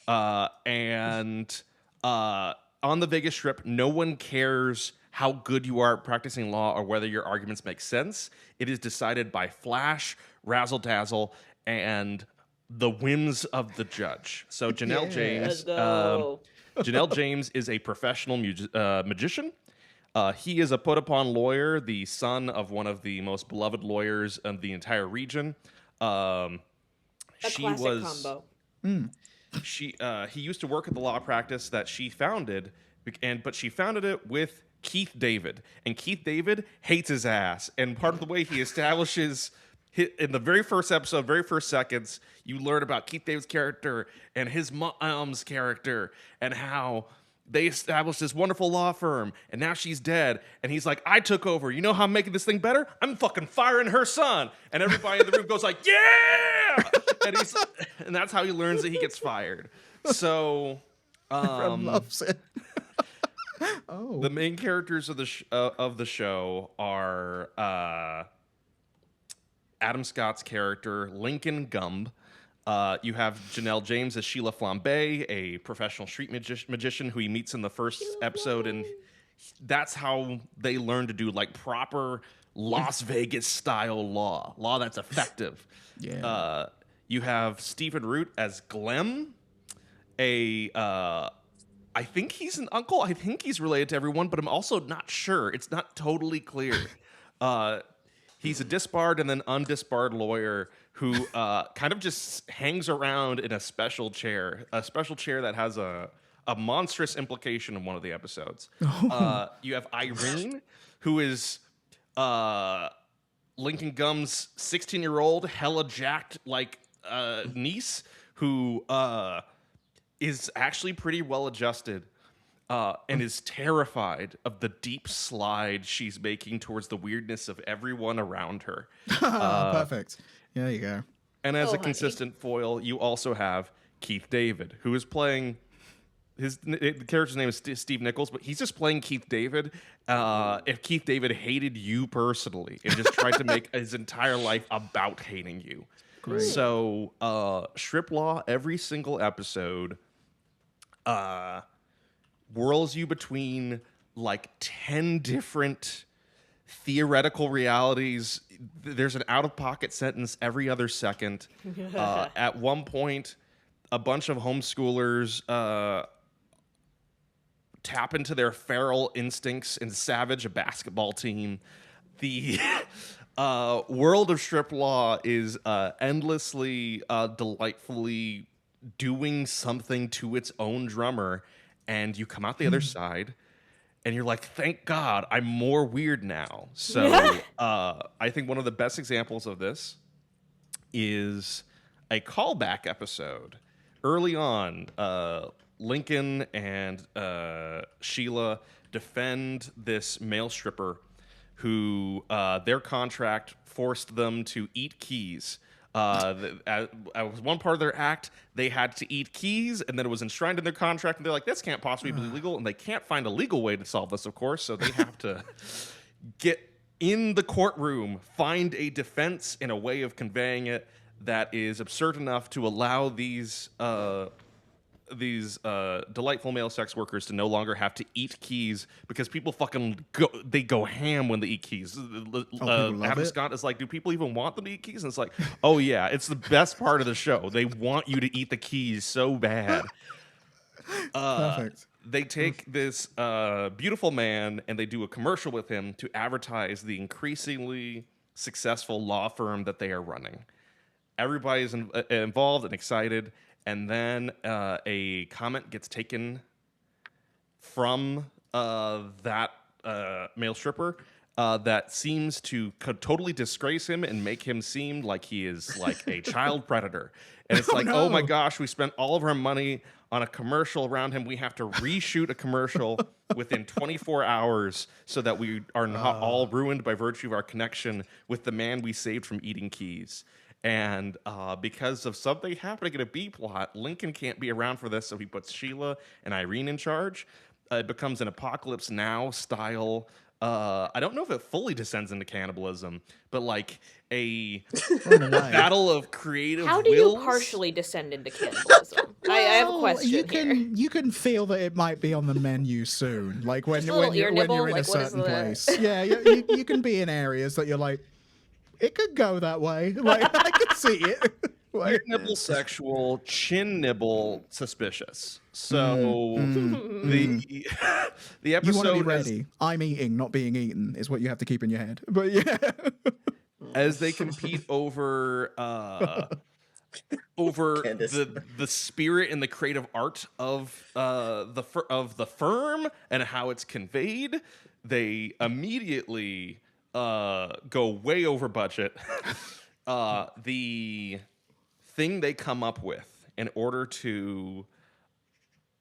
and on the Vegas Strip, no one cares how good you are at practicing law or whether your arguments make sense. It is decided by flash, razzle-dazzle, and the whims of the judge. So Janelle James, Let's go. Janelle James is a professional magician. He is a put-upon lawyer, the son of one of the most beloved lawyers of the entire region. A classic combo. He used to work at the law practice that she founded, but she founded it with Keith David, and Keith David hates his ass. And part of the way he establishes in the very first episode, very first seconds, you learn about Keith David's character and his mom's character, and how they established this wonderful law firm, and now she's dead. And he's like, I took over. You know how I'm making this thing better? I'm fucking firing her son. And everybody in the room goes like, yeah! And that's how he learns that he gets fired. So, Everyone loves it. the main characters of the show are Adam Scott's character, Lincoln Gumb. You have Janelle James as Sheila Flambe, a professional street magician who he meets in the first episode, and that's how they learn to do like proper Las Vegas style law that's effective. Yeah. You have Stephen Root as Glem, I think he's an uncle. I think he's related to everyone, but I'm also not sure. It's not totally clear. He's a disbarred and then undisbarred lawyer who kind of just hangs around in a special chair that has a monstrous implication in one of the episodes. You have Irene, who is Lincoln Gumb's 16-year-old, hella jacked like niece, who is actually pretty well adjusted. And is terrified of the deep slide she's making towards the weirdness of everyone around her. Perfect. There you go. And as a consistent foil, you also have Keith David, who is playing the character's name is Steve Nichols, but he's just playing Keith David. If Keith David hated you personally and just tried to make his entire life about hating you. Great. So, Strip Law, every single episode, whirls you between like 10 different theoretical realities. There's an out-of-pocket sentence every other second. At one point, a bunch of homeschoolers tap into their feral instincts and savage a basketball team. The world of Strip Law is endlessly, delightfully doing something to its own drummer. And you come out the other side, and you're like, thank God, I'm more weird now. So I think one of the best examples of this is a callback episode. Early on, Lincoln and Sheila defend this male stripper who their contract forced them to eat keys. As one part of their act, they had to eat keys, and then it was enshrined in their contract, and they're like, this can't possibly be legal, and they can't find a legal way to solve this, of course, so they have to get in the courtroom, find a defense and a way of conveying it that is absurd enough to allow these delightful male sex workers to no longer have to eat keys because people fucking go ham when they eat keys. Adam Scott is like, do people even want them to eat keys? And it's like, oh yeah, it's the best part of the show. They want you to eat the keys so bad. Perfect. They take this beautiful man and they do a commercial with him to advertise the increasingly successful law firm that they are running. Everybody's involved and excited. And then a comment gets taken from that male stripper that seems to totally disgrace him and make him seem like he is like a child predator. And it's like, oh my gosh, we spent all of our money on a commercial around him. We have to reshoot a commercial within 24 hours so that we are not all ruined by virtue of our connection with the man we saved from eating keys. And because of something happening in a B plot, Lincoln can't be around for this, so he puts Sheila and Irene in charge. It becomes an Apocalypse Now style. I don't know if it fully descends into cannibalism, but like a battle of creative How do wills. you partially descend into cannibalism? I have a question here. You can feel that it might be on the menu soon, like when Just a little you're ear nibble, in like, a what is certain the- place. Yeah, you can be in areas that you're like, it could go that way. Like I could see it. Like, Ear nibble sexual, chin nibble suspicious. So the episode you want to be is- ready. I'm eating, not being eaten, is what you have to keep in your head. But yeah, as they compete over Candace. the spirit and the creative art of the firm and how it's conveyed, they immediately go way over budget. The thing they come up with in order to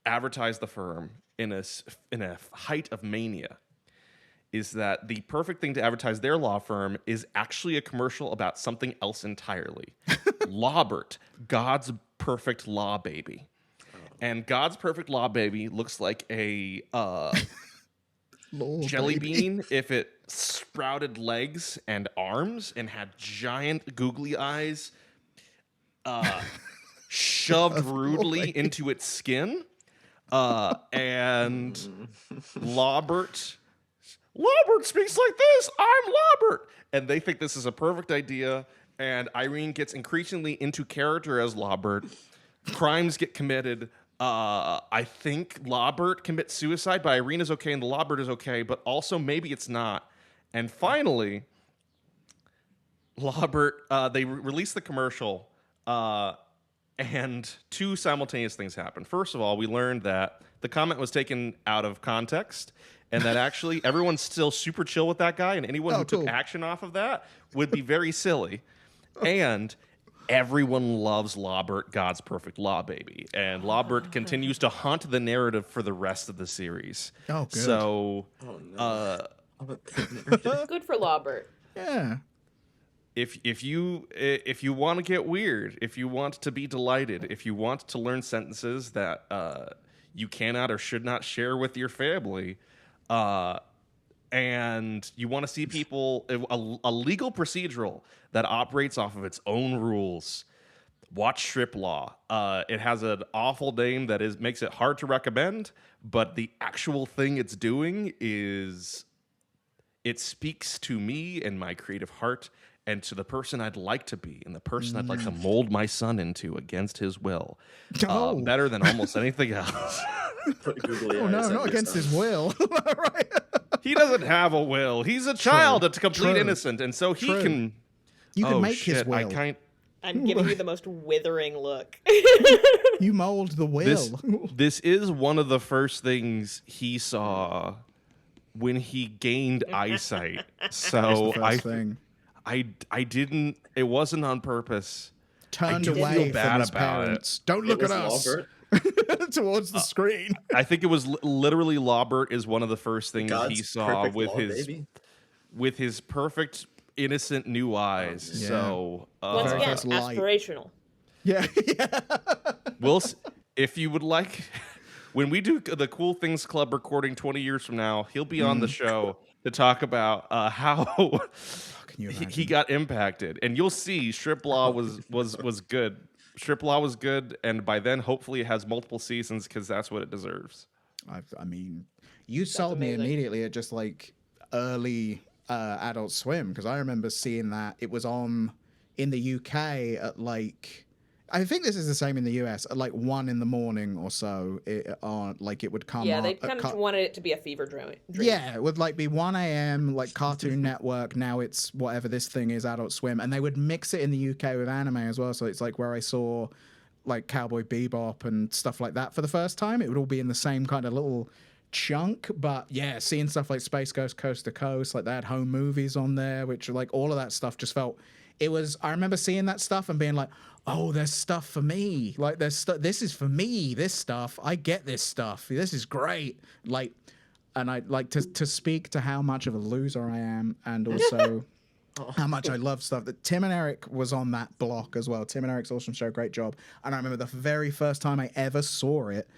advertise the firm in a height of mania is that the perfect thing to advertise their law firm is actually a commercial about something else entirely. Lawbert, God's perfect law baby. And God's perfect law baby looks like a Lord, jelly baby. bean if it sprouted legs and arms and had giant googly eyes shoved rudely into its skin. And Lawbert speaks like this. I'm Lawbert. And they think this is a perfect idea. And Irene gets increasingly into character as Lawbert. Crimes get committed. I think Lawbert commits suicide, but Irene is okay and the Lawbert is okay, but also maybe it's not. And finally, Lawbert, they release the commercial, and two simultaneous things happen. First of all, we learned that the comment was taken out of context, and that actually everyone's still super chill with that guy, and anyone who took action off of that would be very silly. And everyone loves Lawbert, God's perfect law baby. And Lawbert continues to haunt the narrative for the rest of the series. Oh, good. So, Good for Lawbert. Yeah. if you want to get weird, if you want to be delighted, if you want to learn sentences that you cannot or should not share with your family, and you want to see people a legal procedural that operates off of its own rules, watch Strip Law. It has an awful name that makes it hard to recommend, but the actual thing it's doing is it speaks to me and my creative heart and to the person I'd like to be and the person I'd like to mold my son into against his will. Better than almost anything else. Oh, no, not against his will. Right. He doesn't have a will. He's a child. It's complete innocent. And so he can... You can make his will. I'm giving you the most withering look. You mold the will. This is one of the first things he saw when he gained eyesight. So I didn't. It wasn't on purpose. Turned away from his parents. Don't look at us. Towards the screen. I think it was literally Lawbert is one of the first things he saw with his perfect innocent new eyes. Yeah. So once again, aspirational. Yeah. If you would like, when we do the Cool Things Club recording 20 years from now, he'll be on the show to talk about how he got impacted, and you'll see Strip Law was good. Strip Law was good, and by then, hopefully, it has multiple seasons because that's what it deserves. I mean, you sold me immediately at just like early Adult Swim, because I remember seeing that it was on in the UK at like, I think this is the same in the US, at like 1 a.m. or so. It would come. Yeah, they kind of wanted it to be a fever dream. Yeah, it would like be 1 a.m. like Cartoon Network. Now it's whatever this thing is, Adult Swim, and they would mix it in the UK with anime as well. So it's like where I saw like Cowboy Bebop and stuff like that for the first time. It would all be in the same kind of little chunk, but yeah, seeing stuff like Space Ghost Coast to Coast, like they had home movies on there, which like all of that stuff just felt. I remember seeing that stuff and being like, oh, there's stuff for me. Like this is for me, this stuff. I get this stuff. This is great. Like, and I like to speak to how much of a loser I am, and also how much I love stuff. That Tim and Eric was on that block as well. Tim and Eric's awesome show, great job. And I remember the very first time I ever saw it,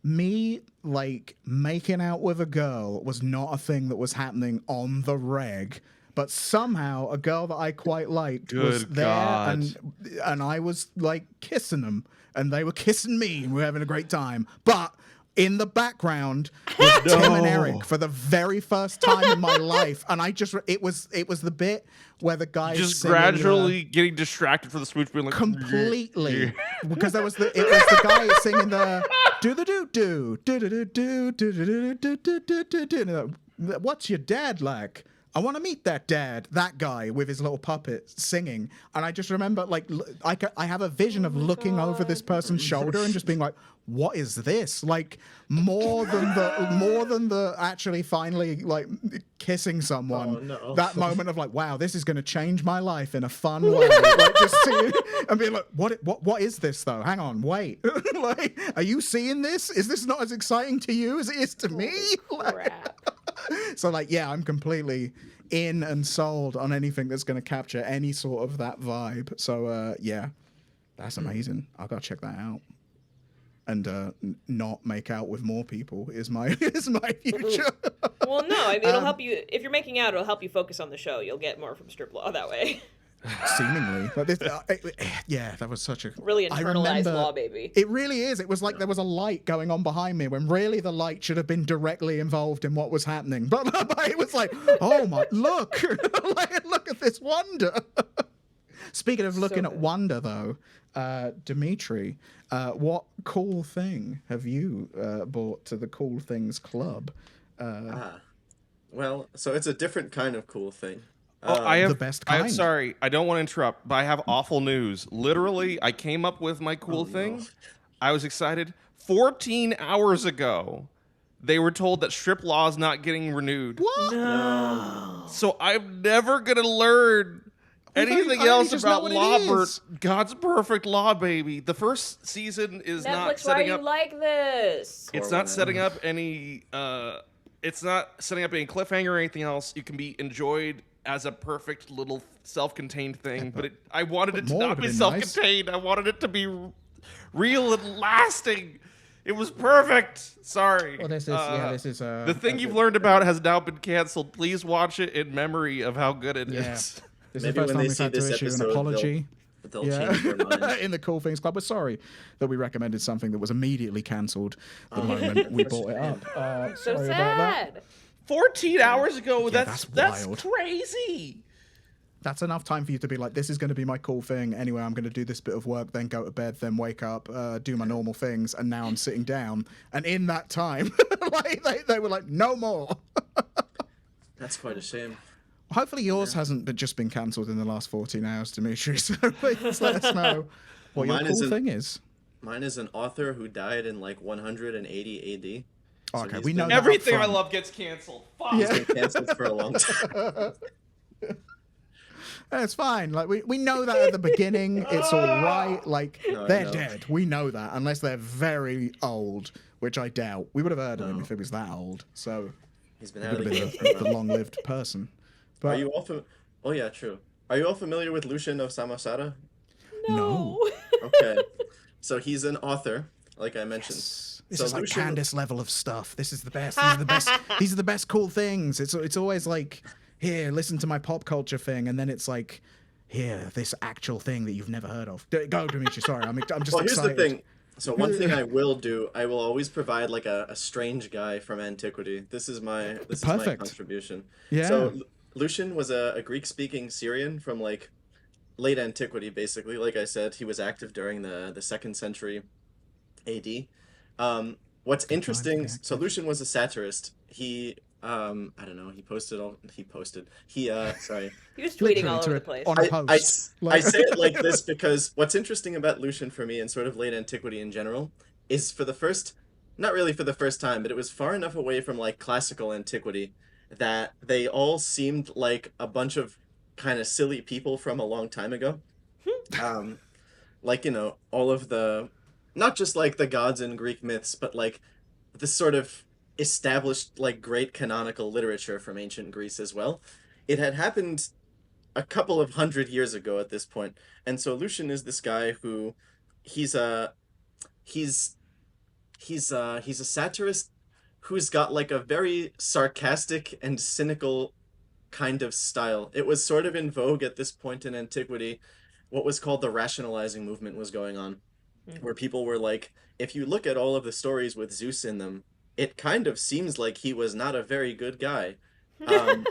me like making out with a girl was not a thing that was happening on the reg. But somehow a girl that I quite liked was there, and I was like kissing them, and they were kissing me, and we were having a great time. But in the background was Tim and Eric for the very first time in my life, and it was the bit where the guy just gradually getting distracted for the smooch, being like completely because it was the guy singing the do the do do do do do do do do do do do do. What's your dad like? I want to meet that dad, that guy with his little puppet singing. And I just remember, like, I have a vision of looking over this person's shoulder and just being like, what is this? Like, more than the actually finally, like, kissing someone. Oh, no. That moment of like, wow, this is going to change my life in a fun way. Like, just seeing and being like, what is this though? Hang on, wait. Like, are you seeing this? Is this not as exciting to you as it is to me? Crap. So, like, yeah, I'm completely in and sold on anything that's going to capture any sort of that vibe. So, yeah, that's amazing. I've got to check that out. And not make out with more people is my future. Well, no, I mean, it'll help you. If you're making out, it'll help you focus on the show. You'll get more from strip law that way. Seemingly. But this, yeah, that was such a... Really I internalized remember, law, baby. It really is. It was like there was a light going on behind me when really the light should have been directly involved in what was happening. But it was like, oh my, look. Like, look at this wonder. Speaking of looking at wonder, though, Demetri, what cool thing have you brought to the Cool Things Club? Well, so it's a different kind of cool thing. I have the best kind. Sorry, I don't want to interrupt, but I have awful news. Literally, I came up with my cool thing. No. I was excited. 14 hours ago, they were told that strip law is not getting renewed. What? No. So I'm never going to learn anything else about law. God's perfect law, baby. The first season is not Netflix, why are setting you up. like this? It's not setting up any. It's not setting up any cliffhanger or anything else. You can be enjoyed as a perfect little self-contained thing, but I wanted it to not be self-contained. I wanted it to be real and lasting. It was perfect. Sorry. Well, this is the thing you've learned about has now been canceled. Please watch it in memory of how good it is. This is Maybe the first when time they we've see had to this issue an episode, apology. They'll change their mind. In the Cool Things Club. We're sorry that we recommended something that was immediately cancelled the moment we brought it up. So sorry about that. sad. 14 hours ago. Yeah, that's wild. crazy. That's enough time for you to be like, this is going to be my cool thing. Anyway, I'm going to do this bit of work, then go to bed, then wake up, do my normal things, and now I'm sitting down. And in that time, like they were like, no more. That's quite a shame. Hopefully yours hasn't just been cancelled in the last 14 hours, Demetri. So please let us know what your cool thing is. Mine is an author who died in like 180 AD. So Okay, we know that Everything I up front. love gets canceled. Fuck. He's been canceled for a long time. It's fine. Like we know that at the beginning. It's all right. Like No, I they're know. dead. We know that unless they're very old, which I doubt. We would have heard of him No. if it was that old. So He's been he out would of have the been game for a the while. long-lived person. Are But you all Oh yeah, true. Are you all familiar with Lucian of Samosata? No. Okay. So he's an author, like I mentioned. this So is like Lucian- Candace level of stuff. This is the best. These are the best. These are the best cool things. It's always like, here, listen to my pop culture thing, and then it's like, here, this actual thing that you've never heard of. Go, Demetri. Sorry, I'm just Well, here's excited. the thing. So one thing I will do, I will always provide like a strange guy from antiquity. This is my Perfect. contribution. Yeah. So Lucian was a Greek-speaking Syrian from like late antiquity, basically. Like I said, he was active during the 2nd century AD. What's interesting, so Lucian was a satirist. He I don't know, he posted sorry. He was tweeting all Literally over to the it place. on a post. I say it like this because what's interesting about Lucian for me and sort of late antiquity in general is not really for the first time, but it was far enough away from like classical antiquity that they all seemed like a bunch of kind of silly people from a long time ago. Like, all of not just like the gods in Greek myths, but like this sort of established like great canonical literature from ancient Greece as well. It had happened a couple of 100 years ago at this point. And so Lucian is this guy who he's a satirist who's got like a very sarcastic and cynical kind of style. It was sort of in vogue at this point in antiquity. What was called the rationalizing movement was going on, where people were like, if you look at all of the stories with Zeus in them, it kind of seems like he was not a very good guy. We Hang on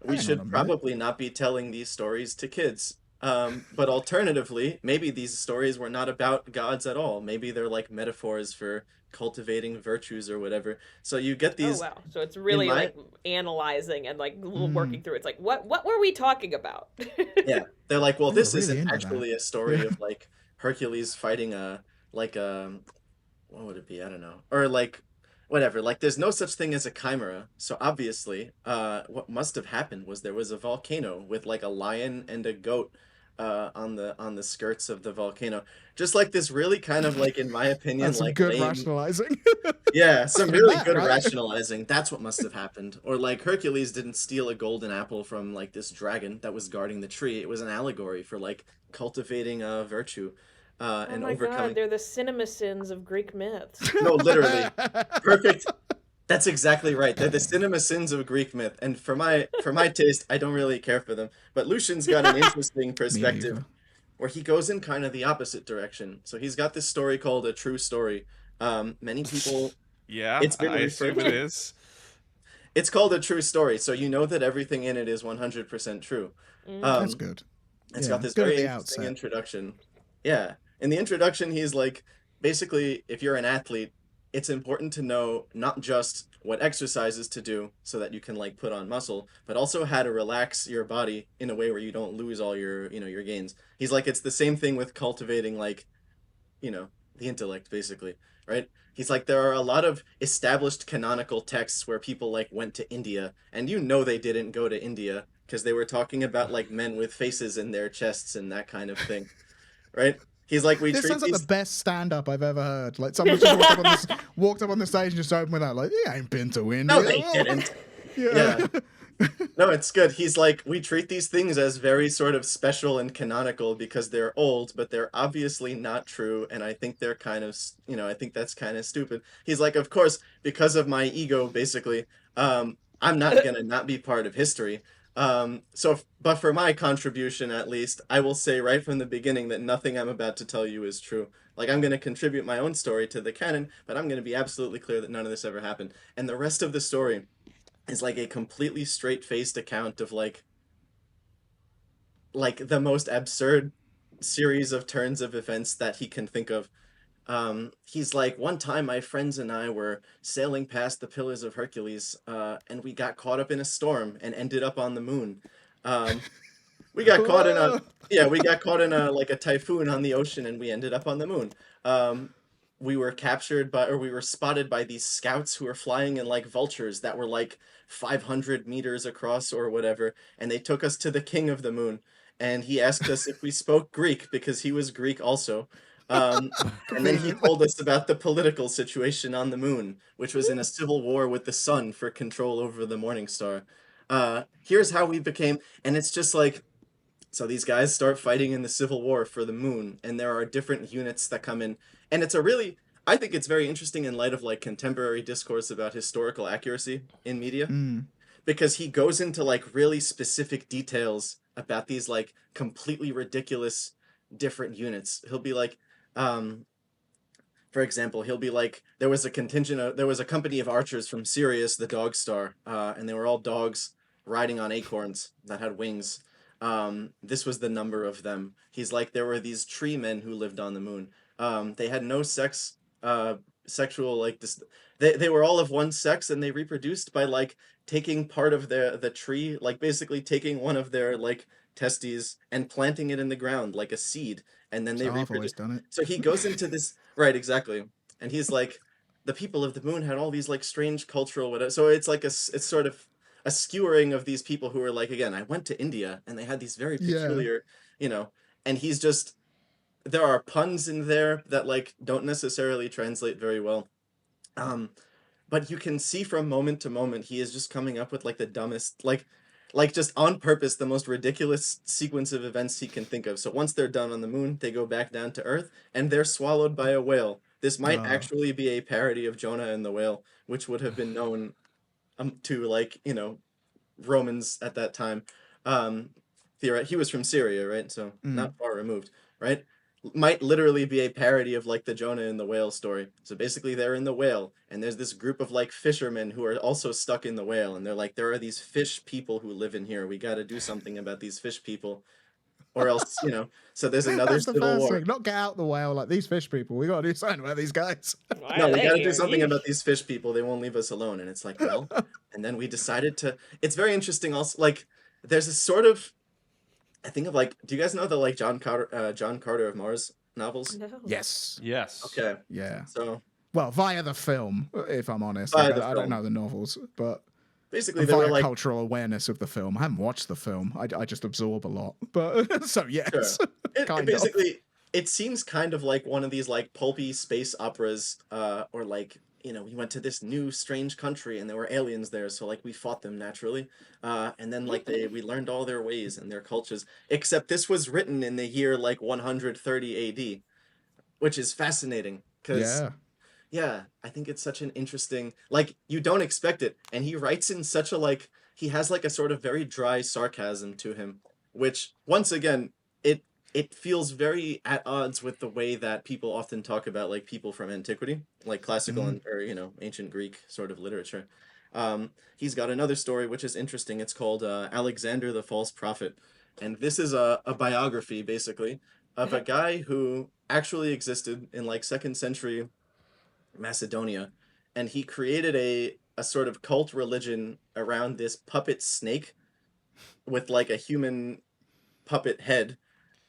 a should minute. probably not be telling these stories to kids. But alternatively, maybe these stories were not about gods at all. Maybe they're like metaphors for cultivating virtues or whatever. So you get Oh these, wow. So it's in really my, like analyzing and like Mm. working through. It's like what were we talking about? yeah, they're like, well, They were this really isn't into that. actually a story Yeah. of like Hercules fighting like what would it be? I don't know. Or like whatever. Like there's no such thing as a chimera. So obviously, what must have happened was there was a volcano with like a lion and a goat on the skirts of the volcano. Just like this really kind of like in my opinion That's some like good lame. rationalizing. Yeah, Must some have been really that, good right? rationalizing. That's what must have happened. Or like Hercules didn't steal a golden apple from like this dragon that was guarding the tree. It was an allegory for like cultivating virtue Oh and my god, overcoming. they're the cinema sins of Greek myths. No, literally. Perfect. That's exactly right. They're the cinema sins of Greek myth, and for my taste, I don't really care for them. But Lucian's got an interesting Me perspective either. where he goes in kind of the opposite direction. So he's got this story called A True Story. Many people, Yeah, it's been I referred assume it to. is. It's called A True Story, so you know that everything in it is 100% true. That's Mm. Um, good. it's got Yeah, this good at very the interesting outset. introduction. Yeah. In the introduction, he's like, basically, if you're an athlete, it's important to know not just what exercises to do so that you can like put on muscle, but also how to relax your body in a way where you don't lose all your, your gains. He's like, it's the same thing with cultivating like the intellect, basically, right? He's like, there are a lot of established canonical texts where people like went to India, and they didn't go to India because they were talking about like men with faces in their chests and that kind of thing, right? He's like, we This treat sounds like the these. best stand-up I've ever heard. Like someone just walked up on the stage and just opened with that. Like, yeah, I ain't been to No, India. they didn't. Yeah. Yeah. No, it's good. He's like, we treat these things as very sort of special and canonical because they're old, but they're obviously not true. And I think they're kind of, I think that's kind of stupid. He's like, of course, because of my ego, basically, I'm not gonna not be part of history. But for my contribution, at least, I will say right from the beginning that nothing I'm about to tell you is true. Like, I'm gonna contribute my own story to the canon, but I'm gonna be absolutely clear that none of this ever happened. And the rest of the story is like a completely straight-faced account of like the most absurd series of turns of events that he can think of. He's like, one time my friends and I were sailing past the Pillars of Hercules, and we got caught up in a storm and ended up on the moon. Um, we got caught in a Whoa. yeah, we got caught in a like a typhoon on the ocean, and we ended up on the moon. Um, we were captured by, or we were spotted by these scouts who were flying in like vultures that were like 500 meters across or whatever, and they took us to the king of the moon, and he asked us if we spoke Greek because he was Greek also. Um, and then he Conveniently. told us about the political situation on the moon, which was in a civil war with the sun for control over the Morning Star. Here's how we became, and it's just like, so these guys start fighting in the Civil War for the moon, and there are different units that come in. And I think it's very interesting in light of like contemporary discourse about historical accuracy in media, Mm. because he goes into like really specific details about these like completely ridiculous different units. He'll be like, um, for example, he'll be like, there was a company of archers from Sirius, the Dog Star, and they were all dogs riding on acorns that had wings. This was the number of them. He's like, there were these tree men who lived on the moon. They had no sexual like this. They were all of one sex, and they reproduced by like taking part of the tree, like basically taking one of their like testes and planting it in the ground like a seed, and then That's they how I've reproduce. always done it. So he goes into this, right, exactly. And he's like, the people of the moon had all these like strange cultural whatever. So it's like it's sort of a skewering of these people who are like, again, I went to India and they had these very Yeah. peculiar, you know, and he's just, there are puns in there that like don't necessarily translate very well. Um, but you can see from moment to moment he is just coming up with like the dumbest, like just on purpose the most ridiculous sequence of events he can think of. So once they're done on the moon, they go back down to earth and they're swallowed by a whale. This might Oh. actually be a parody of Jonah and the whale, which would have been known to like Romans at that time. Um, he was from Syria, right? So Mm. not far removed, right? Might literally be a parody of like the Jonah and the whale story. So basically, they're in the whale, and there's this group of like fishermen who are also stuck in the whale, and they're like, there are these fish people who live in here. We got to do something about these fish people. or else, so there's another That's the civil first war. thing. Not get out the whale like these fish people. We got to do something about these guys. Why No, are we they got to do here? something Yeesh. about these fish people. They won't leave us alone. And it's like, well, and then we decided to. It's very interesting. Also, like, there's a sort of. I think of like, do you guys know the like John Carter of Mars novels? No. Yes. Yes. Okay, Yeah. so Well, via the film, if I'm honest. Via Like, the I don't film. know the novels, but basically they were via like, cultural awareness of the film. I haven't watched the film. I just absorb a lot. But so yes, Sure. It kind of. basically it seems kind of like one of these like pulpy space operas, or like we went to this new strange country and there were aliens there, so like we fought them naturally, and then like we learned all their ways and their cultures. Except this was written in the year like 130 A.D., which is fascinating because Yeah. I think it's such an interesting, like, you don't expect it, and he writes in such a like he has like a sort of very dry sarcasm to him, which once again it feels very at odds with the way that people often talk about like people from antiquity, like classical and or ancient Greek sort of literature. He's got another story which is interesting. It's called Alexander the False Prophet, and this is a biography basically of a guy who actually existed in like 2nd century Macedonia, and he created a sort of cult religion around this puppet snake with like a human puppet head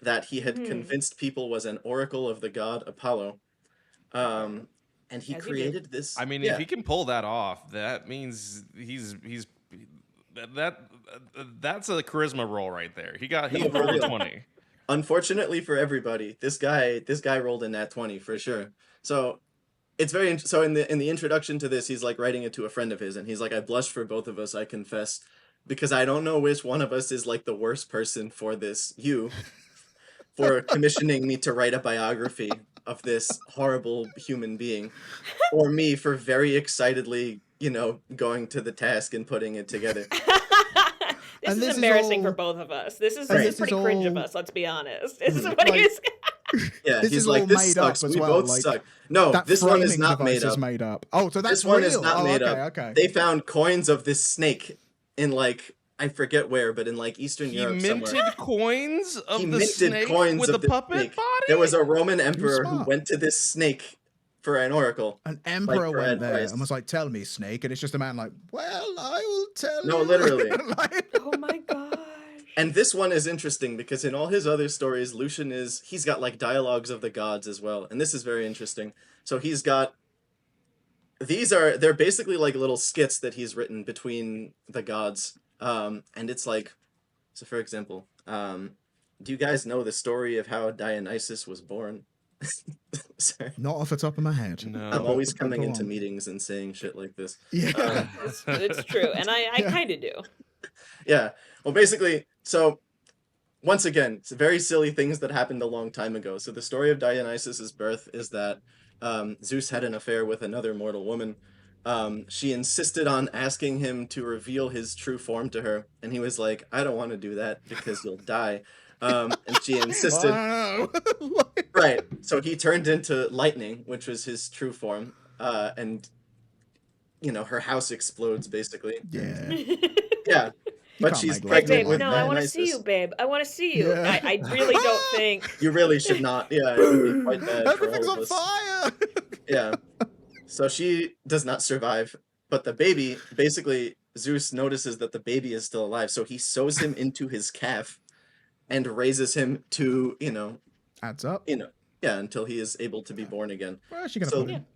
that he had convinced people was an oracle of the god Apollo. And he As you do. created this. I mean, if he can pull that off, that means he's that's a charisma roll right there. He No, for rolled a real. 20. Unfortunately for everybody, this guy rolled in that 20 for sure. So it's very so in the introduction to this, he's like writing it to a friend of his, and he's like, I blush for both of us, I confess, because I don't know which one of us is like the worst person for this. You for commissioning me to write a biography of this horrible human being, or me for very excitedly, going to the task and putting it together. This And is this is embarrassing for all- both of us. This is and this this is pretty is cringe of all- us. Let's be honest. This is what Like- he is. Yeah, This he's is like, all this made up sucks. as We well, both like, suck. No, That this one is framing not device made up. is made up. Oh, so that's This one real. is not oh, made okay, up. Okay. They found coins of this snake in like, I forget where, but in like Eastern He Europe minted somewhere. coins of He the minted snake coins with of the the puppet snake. body. There was a Roman emperor who smart. went to this snake for an oracle. An emperor for went there advice. and was like, "Tell me, snake," and it's just a man like, "Well, I will tell you." No, literally. Like- Oh my gosh. And this one is interesting because in all his other stories, Lucian he's got like dialogues of the gods as well. And this is very interesting. So he's got, they're basically like little skits that he's written between the gods. And it's like, so for example, do you guys know the story of how Dionysus was born? Sorry. Not off the top of my head. No. I'm always But coming go into on. meetings and saying shit like this. Yeah. It's true, and I kind of do. Yeah. Well, basically, so once again, it's very silly things that happened a long time ago. So the story of Dionysus's birth is that Zeus had an affair with another mortal woman. She insisted on asking him to reveal his true form to her, and he was like, "I don't want to do that because you'll die." And she insisted. I don't know. Right. So he turned into lightning, which was his true form, and her house explodes basically. Yeah. Yeah. But can't she's make love Like, to pregnant babe, with no, I want to Dionysus. see you, babe. I want to see you. Yeah. I really don't think. You really should not. Yeah, it would be quite bad for Everything's all of on us. fire. Yeah. So she does not survive, but the baby, basically, Zeus notices that the baby is still alive, so he sews him into his calf and raises him to, Adds up. yeah, until he is able to be born again. Where is she gonna So- put him?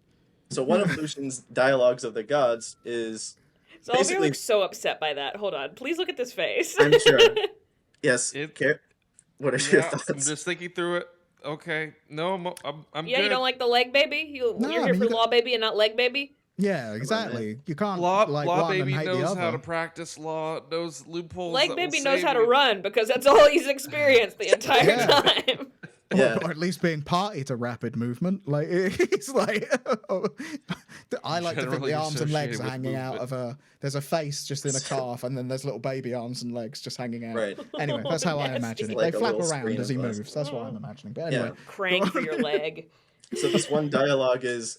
So one of Lucian's dialogues of the gods is, Xalavier Basically- looks so upset by that. Hold on. Please look at this face. I'm sure. Yes, It- what are your Yeah, I'm thoughts? just thinking through it. Okay, no, I'm Yeah, good. you don't like the leg baby? No, You're I here mean, for you got- law baby and not leg baby? Yeah, exactly. You can't Law, like law one baby and hate the knows other. how to practice law, knows loopholes. Leg that baby will knows save how to you. run because that's all he's experienced the entire Yeah. time. Yeah. Or at least being party to rapid movement. Like it's like I like to think Generally the arms and legs associated are with hanging out movement. of a. There's a face just in a calf, and then there's little baby arms and legs just hanging out. Right. Anyway, that's how I Yes. imagine it. Like They a flap little around screen as he of us. moves. That's what I'm imagining. But anyway, Yeah. Crank for your leg. So this one dialogue is,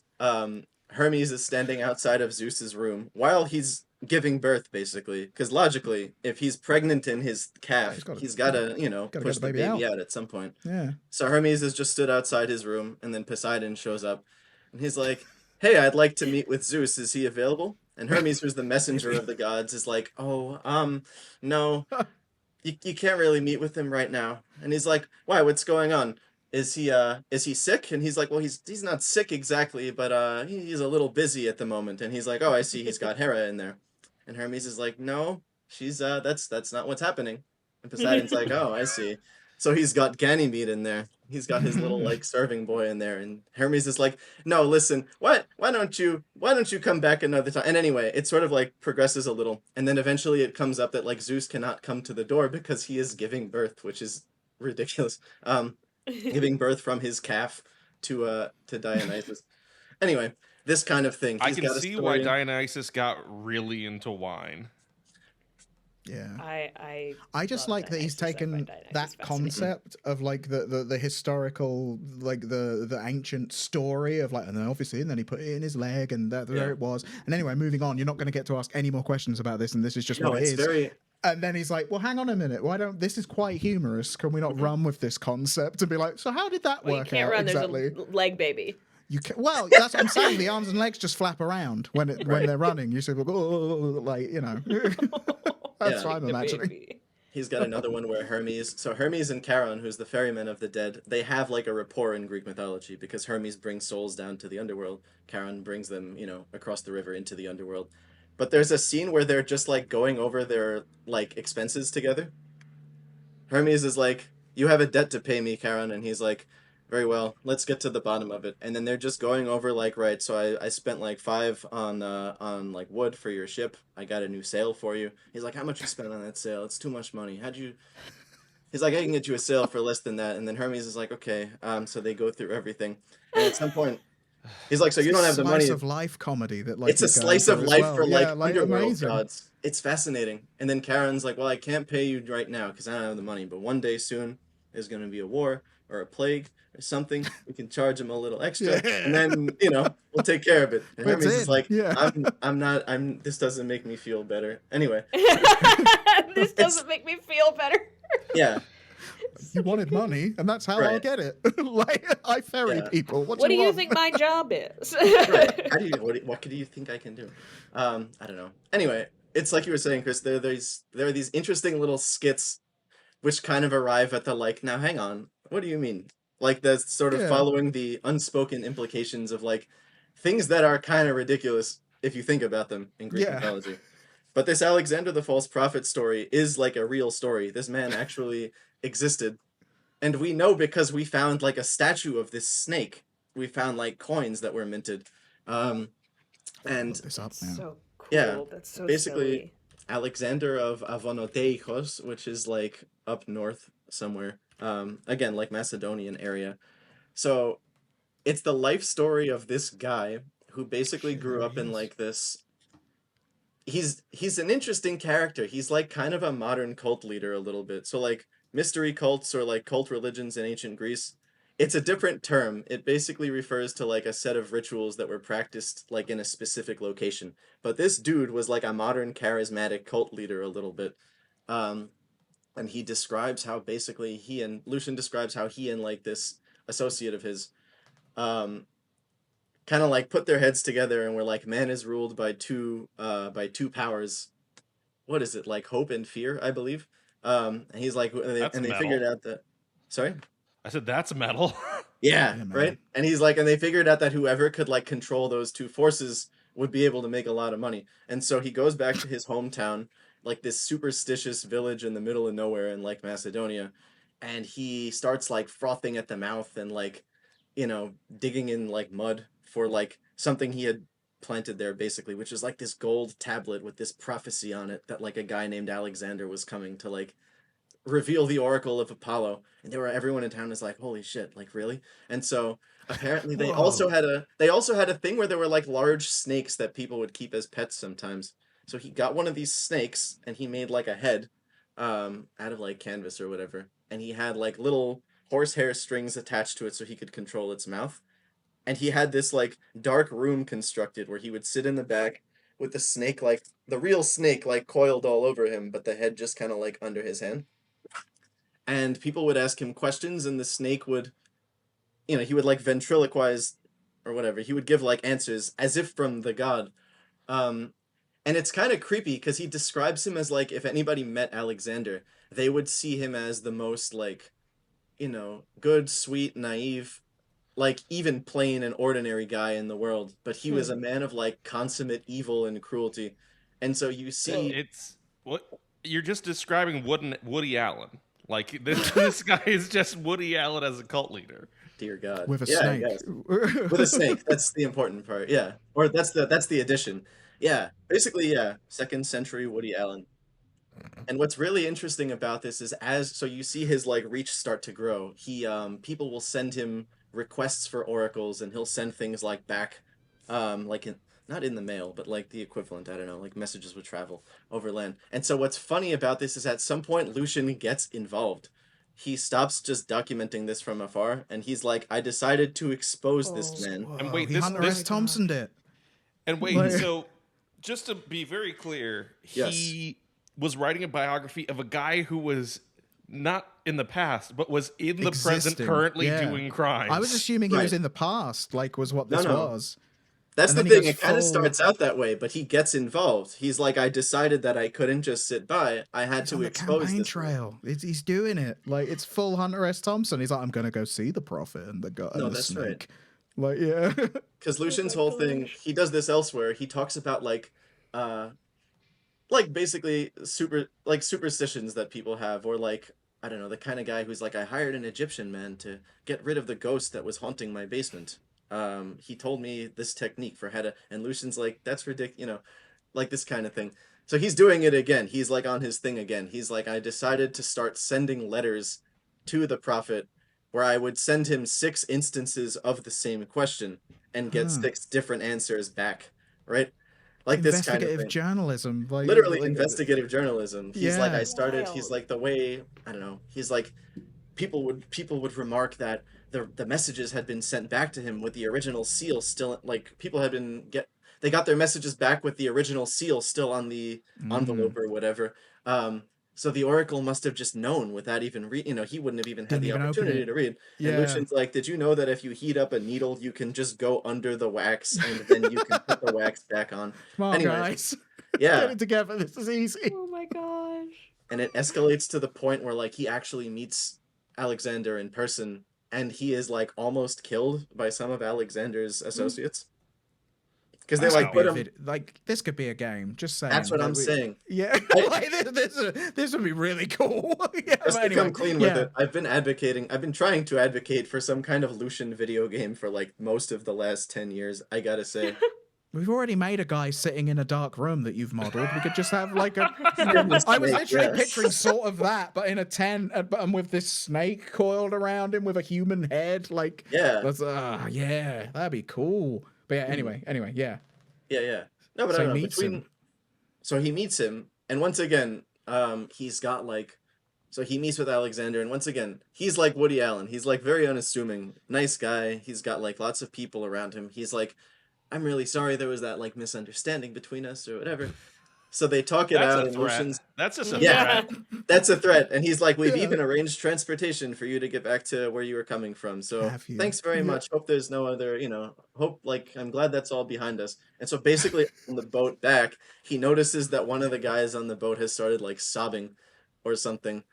Hermes is standing outside of Zeus's room while he's giving birth, basically. Because logically, if he's pregnant in his calf, he's gotta, gotta push get the the baby baby out. out at some point. Yeah. So Hermes has just stood outside his room, and then Poseidon shows up, and he's like, "Hey, I'd like to meet with Zeus. Is he available?" And Hermes, who's the messenger of the gods, is like, "Oh, no, you can't really meet with him right now." And he's like, "Why? What's going on? Is he sick?" And he's like, "Well, he's not sick exactly, but he's a little busy at the moment." And he's like, "Oh, I see. He's got Hera in there." And Hermes is like, "No, she's that's not what's happening." And Poseidon's like, "Oh, I see." So he's got Ganymede in there. He's got his little like serving boy in there, and Hermes is like, "No, listen, why don't you come back another time?" And anyway, it sort of like progresses a little, and then eventually it comes up that like Zeus cannot come to the door because he is giving birth, which is ridiculous. Giving birth from his calf to Dionysus. Anyway, this kind of thing. I He's can got a see why story. Dionysus got really into wine. Yeah. I just love like that he's Dionysus. I find taken Dionysus that fascinating. concept of like the historical, like the ancient story of like, and then obviously, and then he put it in his leg, and there it was. And anyway, moving on, you're not going to get to ask any more questions about this, and this is just No, what it it's is. very. And then he's like, well, hang on a minute. Why don't, this is quite humorous. Can we not run with this concept and be like, so how did that Well, you work can't out run. exactly? There's a leg baby. You can, well, that's what I'm saying. The arms and legs just flap around when they're running. You say, like, that's Yeah. what I'm imagining. Baby. He's got another one where Hermes and Charon, who's the ferryman of the dead, they have like a rapport in Greek mythology because Hermes brings souls down to the underworld. Charon brings them, across the river into the underworld. But there's a scene where they're just like going over their like expenses together. Hermes is like, "You have a debt to pay me, Charon," and he's like, "Very well, let's get to the bottom of it." And then they're just going over like, "Right, so I spent like 5 on like wood for your ship. I got a new sail for you." He's like, "How much you spent on that sail? It's too much money. How'd you?" He's like, "I can get you a sail for less than that." And then Hermes is like, "Okay." So they go through everything, and at some point, he's like, "So It's you a don't have the slice money?" of life comedy that like It's a he's going slice of for as life well. for like Yeah, like underworld amazing. gods. It's fascinating. And then Charon's like, "Well, I can't pay you right now because I don't have the money, but one day soon there's going to be a war or a plague or something. We can charge him a little extra, and then we'll take care of it." And It's Hermes is in. like, Yeah. I'm not. This doesn't make me feel better." Anyway, This doesn't make me feel better. yeah, You wanted money, and that's how I'll Right. get it. Like, I ferry Yeah. people. What do you want? think my job is? right. What do you think I can do? I don't know. Anyway, it's like you were saying, Chris. There are these interesting little skits which kind of arrive at the like, now hang on, what do you mean? Like the sort of Yeah. following the unspoken implications of like things that are kind of ridiculous if you think about them in Greek Yeah. mythology. But this Alexander the False Prophet story is like a real story. This man actually existed. And we know because we found like a statue of this snake. We found like coins that were minted. And Look this up That's now. so cool. yeah, That's so basically silly. Alexander of Avonoteikos, which is like up north somewhere. Again, like Macedonian area. So it's the life story of this guy who basically Shit, grew there up he in is. like this. He's an interesting character. He's like kind of a modern cult leader a little bit. So like mystery cults or like cult religions in ancient Greece, it's a different term. It basically refers to like a set of rituals that were practiced like in a specific location. But this dude was like a modern charismatic cult leader a little bit. Um, and he describes how basically Lucian describes how he and like this associate of his um kind of like put their heads together and were like, man is ruled by two powers. What is it, like hope and fear, I believe. And he's like, That's and they metal. figured out that, sorry. I said that's metal. Yeah, Yeah, man. right. And he's like, and they figured out that whoever could like control those two forces would be able to make a lot of money. And so he goes back to his hometown, like this superstitious village in the middle of nowhere in like Macedonia, and he starts like frothing at the mouth and like, digging in like mud for like something he had planted there basically, which is like this gold tablet with this prophecy on it that like a guy named Alexander was coming to like reveal the oracle of Apollo, and everyone in town is like, "Holy shit! Like really?" And so apparently they also had a thing where there were like large snakes that people would keep as pets sometimes. So he got one of these snakes and he made like a head, out of like canvas or whatever, and he had like little horsehair strings attached to it so he could control its mouth. and he had this like dark room constructed where he would sit in the back with the snake, like the real snake, like coiled all over him, but the head just kind of like under his hand. And people would ask him questions, and the snake would, he would like ventriloquize or whatever. He would give like answers as if from the god. Um, and it's kind of creepy because he describes him as like if anybody met Alexander, they would see him as the most like, good, sweet, naive, like even plain and ordinary guy in the world. But he was a man of like consummate evil and cruelty. And so you see, It's what you're just describing Woody Allen. Like this guy is just Woody Allen as a cult leader. dear God, With a yeah, snake. yes. With a snake. That's the important part. Yeah, or that's the addition. Yeah, basically, yeah, second century Woody Allen. And what's really interesting about this is so you see his like reach start to grow. People will send him requests for oracles, and he'll send things like back, like not in the mail, but like the equivalent. I don't know, like messages would travel overland. And so what's funny about this is at some point Lucian gets involved. He stops just documenting this from afar, and he's like, "I decided to expose this man." And wait, he this- Hunter this- S. Thompsoned it. And wait, Like- so just to be very clear, he was writing a biography of a guy who was not in the past, but was in the present, Existing, currently yeah. doing crimes. I was assuming he was Right. in the past, like was what this No. was. That's And the then he thing. goes It kind of full- starts out that way, but he gets involved. He's like, I decided that I couldn't just sit by. I had He's to on the expose campaign this. trail. He's doing it. Like it's full Hunter S. Thompson. He's like, I'm gonna go see the prophet and the god No, and the that's snake. right. Like, yeah. Because Lucian's my whole thing, gosh. he does this elsewhere. He talks about like basically superstitions that people have, or like, I don't know, the kind of guy who's like, I hired an Egyptian man to get rid of the ghost that was haunting my basement. He told me this technique for how to, and Lucian's like, that's ridiculous, like this kind of thing. So he's doing it again. He's like on his thing again. He's like, I decided to start sending letters to the prophet where I would send him 6 instances of the same question and get 6 different answers back, right? Like this kind of Investigative thing. journalism. Like Literally like, investigative journalism. He's like, Yeah. I started, he's Wild. like the way, I don't know, he's like, people would remark that the messages had been sent back to him with the original seal still, like people had been they got their messages back with the original seal still on the envelope or whatever. So the oracle must have just known without even he wouldn't have even had Didn't the even open opportunity it. to read. Yeah. And Lucian's like, did you know that if you heat up a needle, you can just go under the wax and then you can put the wax back on? Come on, Anyways, guys. yeah. Get it together. This is easy. Oh my gosh. And it escalates to the point where like he actually meets Alexander in person, and he is like almost killed by some of Alexander's associates because they This like could put be a him. like this could be a game. Just saying. That's what Like, I'm saying. Yeah, like, this would be really cool. Yeah, Just but to come anyway, clean yeah. with it, I've been trying to advocate for some kind of Lucian video game for like most of the last 10 years, I gotta say. We've already made a guy sitting in a dark room that you've modeled. We could just have like a. Goodness I was sake, literally yes. picturing sort of that, but in a tent, and with this snake coiled around him with a human head. Like, Yeah. that's yeah, that'd be cool. But yeah, anyway, yeah. Yeah. No, but So I he don't know. meets him. So he meets him, and once again, he's got like, so he meets with Alexander, and once again, he's like Woody Allen. He's like very unassuming, nice guy. He's got like lots of people around him. He's like, I'm really sorry there was that like misunderstanding between us or whatever. So they talk it That's out, a and threat. Lucian's, That's just a Yeah. threat. that's a threat. And he's like, we've Yeah. even arranged transportation for you to get back to where you were coming from. So Have you? thanks very Yeah. much. Hope there's no other, hope, like, I'm glad that's all behind us. And so basically on the boat back, he notices that one of the guys on the boat has started like sobbing or something.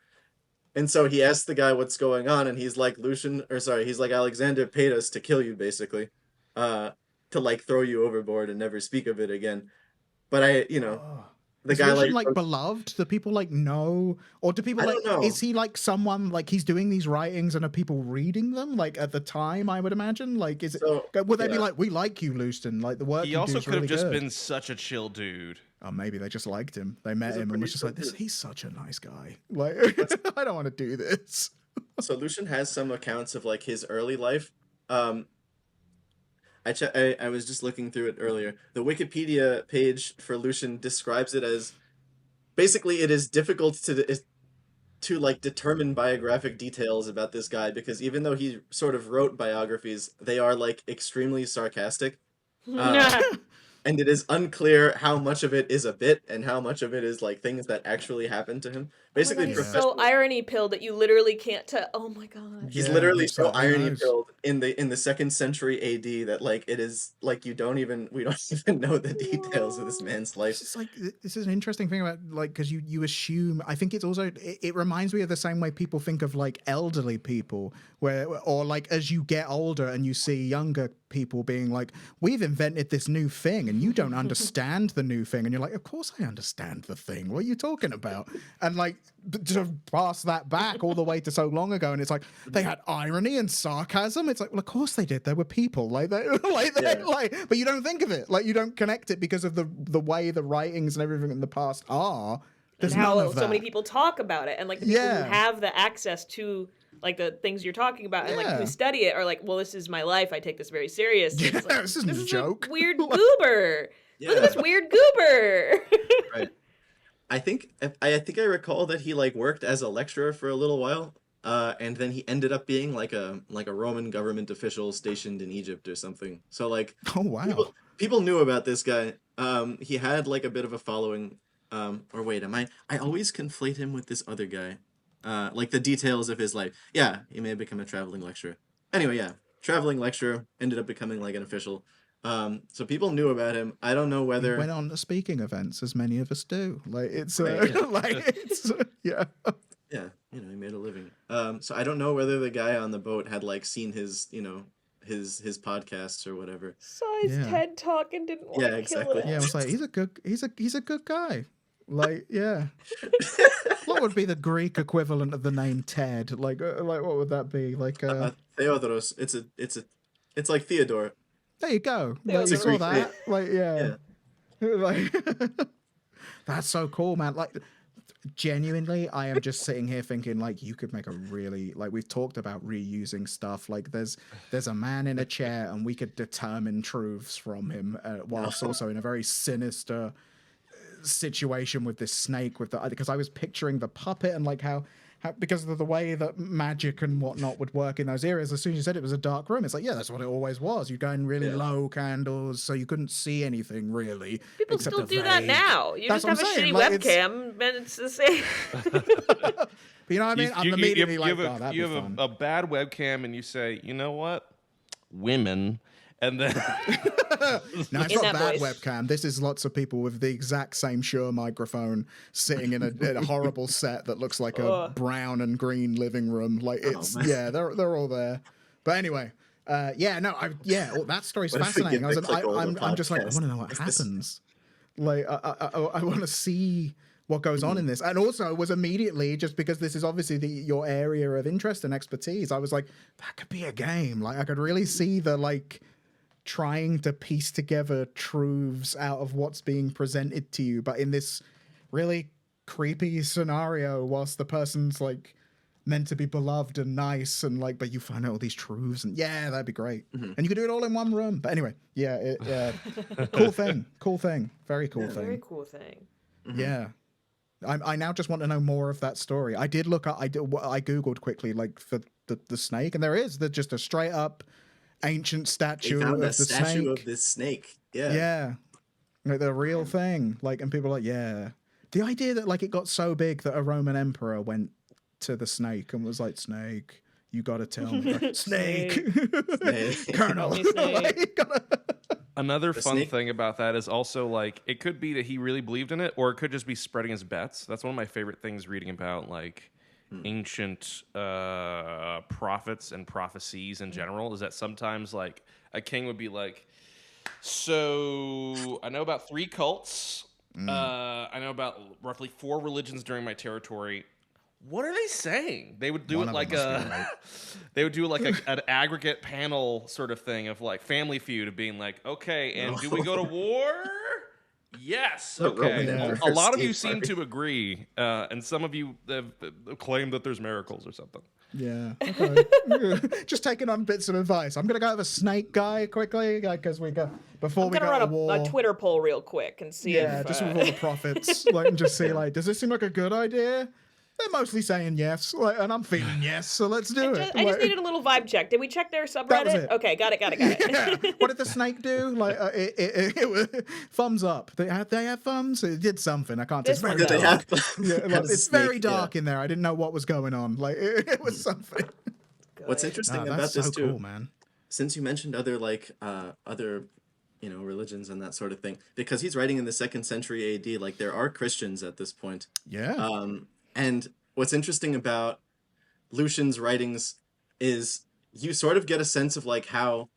And so he asks the guy what's going on, and he's like, he's like, Alexander paid us to kill you, basically. To like throw you overboard and never speak of it again. But Oh. the Is guy Lucian, like, beloved? Do people like know, or do people I like? don't know. Is he like someone like he's doing these writings and are people reading them like at the time? I would imagine. Like, is it? So, Would they be yeah. like, we like you, Lucian? Like the work He you do also is could have really just good. been such a chill dude. Oh, maybe they just liked him. They met He's a him and pretty was just like, chill "This, dude. he's such a nice guy. Like, I don't want to do this." So Lucian has some accounts of like his early life. I was just looking through it earlier. The Wikipedia page for Lucian describes it as basically it is difficult to to like determine biographic details about this guy because even though he sort of wrote biographies, they are like extremely sarcastic. Uh, and it is unclear how much of it is a bit and how much of it is like things that actually happened to him. Basically, he's Yeah. so irony pilled that you literally can't tell. Oh my god. he's Yeah, literally it's so like, who irony knows? filled in the 2nd century AD that like it is like we don't even know the details of this man's life. It's just like this is an interesting thing about like because you assume. I think it's also it reminds me of the same way people think of like elderly people, where or like as you get older and you see younger people being like, we've invented this new thing and you don't understand the new thing, and you're like, of course I understand the thing. What are you talking about? And like to pass that back all the way to so long ago, and it's like they had irony and sarcasm. It's like, well, of course they did. They were people, like but you don't think of it, like you don't connect it because of the way the writings and everything in the past are. There's And how none of so many that. people talk about it, and like the people Yeah. who have the access to like the things you're talking about and like Yeah. who study it are like, well, this is my life. I take this very serious. Yeah, It's like, this isn't a joke. A weird goober. Look at Yeah. this weird goober. Right. I think I recall that he like worked as a lecturer for a little while, and then he ended up being like a Roman government official stationed in Egypt or something. So like Oh wow. people knew about this guy. He had like a bit of a following. Or wait, I always conflate him with this other guy. Like the details of his life. Yeah, he may have become a traveling lecturer. Anyway, yeah, traveling lecturer ended up becoming like an official. So people knew about him. I don't know He whether went on to speaking events, as many of us do. Like it's Right, yeah. like it's yeah. yeah, he made a living. So I don't know whether the guy on the boat had like seen his, his podcasts or whatever. Saw his Yeah. TED talk and didn't want Yeah, to exactly. kill it. Yeah, I was like, he's a good guy. Like, yeah. What would be the Greek equivalent of the name Ted? Like what would that be? Like, Theodoros. It's like Theodore. there you go. Like, It's you a saw Greek that? name. Like, yeah. Yeah. Like, that's so cool, man. Like, genuinely, I am just sitting here thinking, like, you could make a really, like, we've talked about reusing stuff. Like, there's a man in a chair, and we could determine truths from him, whilst also in a very sinister situation with this snake because I was picturing the puppet and like how because of the way that magic and whatnot would work in those areas. As soon as you said it was a dark room, it's like, yeah, that's what it always was. You'd go in really low candles so you couldn't see anything really. People except still the do that vague. now. You That's just have what a I'm saying, shitty like, it's- webcam, and it's the same. But you know what I mean? I'm immediately like, you oh, have, that'd you be have fun. a bad webcam and you say, you know what? Women. And then No, it's In not that bad voice. webcam. This is lots of people with the exact same Shure microphone sitting in a horrible set that looks like a Ugh. brown and green living room. Like it's man. yeah, they're all there. But anyway, that story's What if we fascinating. get the click over I'm just like, I podcast? want to know what Is this- happens. Like I want to see what goes on in this, and also was immediately, just because this is obviously your area of interest and expertise, I was like, that could be a game. Like I could really see the like trying to piece together truths out of what's being presented to you, but in this really creepy scenario, whilst the person's like meant to be beloved and nice and like, but you find out all these truths, and yeah, that'd be great. And you could do it all in one room. But anyway, yeah, cool thing, very cool thing. Very cool thing. Yeah. I now just want to know more of that story. I did look up, I Googled quickly, like for the snake, and there is just a straight up ancient They statue found of a the statue snake. of this snake. Yeah. Yeah. Like the real thing. Like, and people are like, yeah. The idea that like it got so big that a Roman emperor went to the snake and was like, snake, you gotta tell me. Like, snake. Snake. Colonel. Tell me, snake. Like, another fun snake- thing about that is also like it could be that he really believed in it, or it could just be spreading his bets. That's one of my favorite things reading about like ancient prophets and prophecies in general, is that sometimes like a king would be like, so I know about 3 cults. I know about roughly 4 religions during my territory. What are they saying? They would do One it of like them must be right. they would do like an aggregate panel sort of thing of like Family Feud of being like, okay, and do we go to war? Yes. The Okay. Roman A Emperor lot of you Steve seem Harvey. to agree, and some of you have claimed that there's miracles or something. yeah. Okay. Just taking on bits of advice. I'm gonna go have a snake guy quickly, because we go before I'm we gonna go to run war. a Twitter poll real quick and see Yeah, if just with all the prophets, like, and just see like, does this seem like a good idea? they're mostly saying yes, like, and I'm feeling yes, so let's do it. I just Like, needed a little vibe check. Did we check their That was subreddit? it. Okay, got it. yeah. What did the snake do? Like, it was thumbs up. They had thumbs. It did something. I can't. It's This one very Did they dark. have? Yeah, How like, does a it's very snake- dark in there. I didn't know what was going on. Like, it was something. What's interesting about That's this so too, cool, man. since you mentioned other other religions and that sort of thing, because he's writing in the 2nd century AD, like there are Christians at this point. Yeah. And what's interesting about Lucian's writings is you sort of get a sense of like how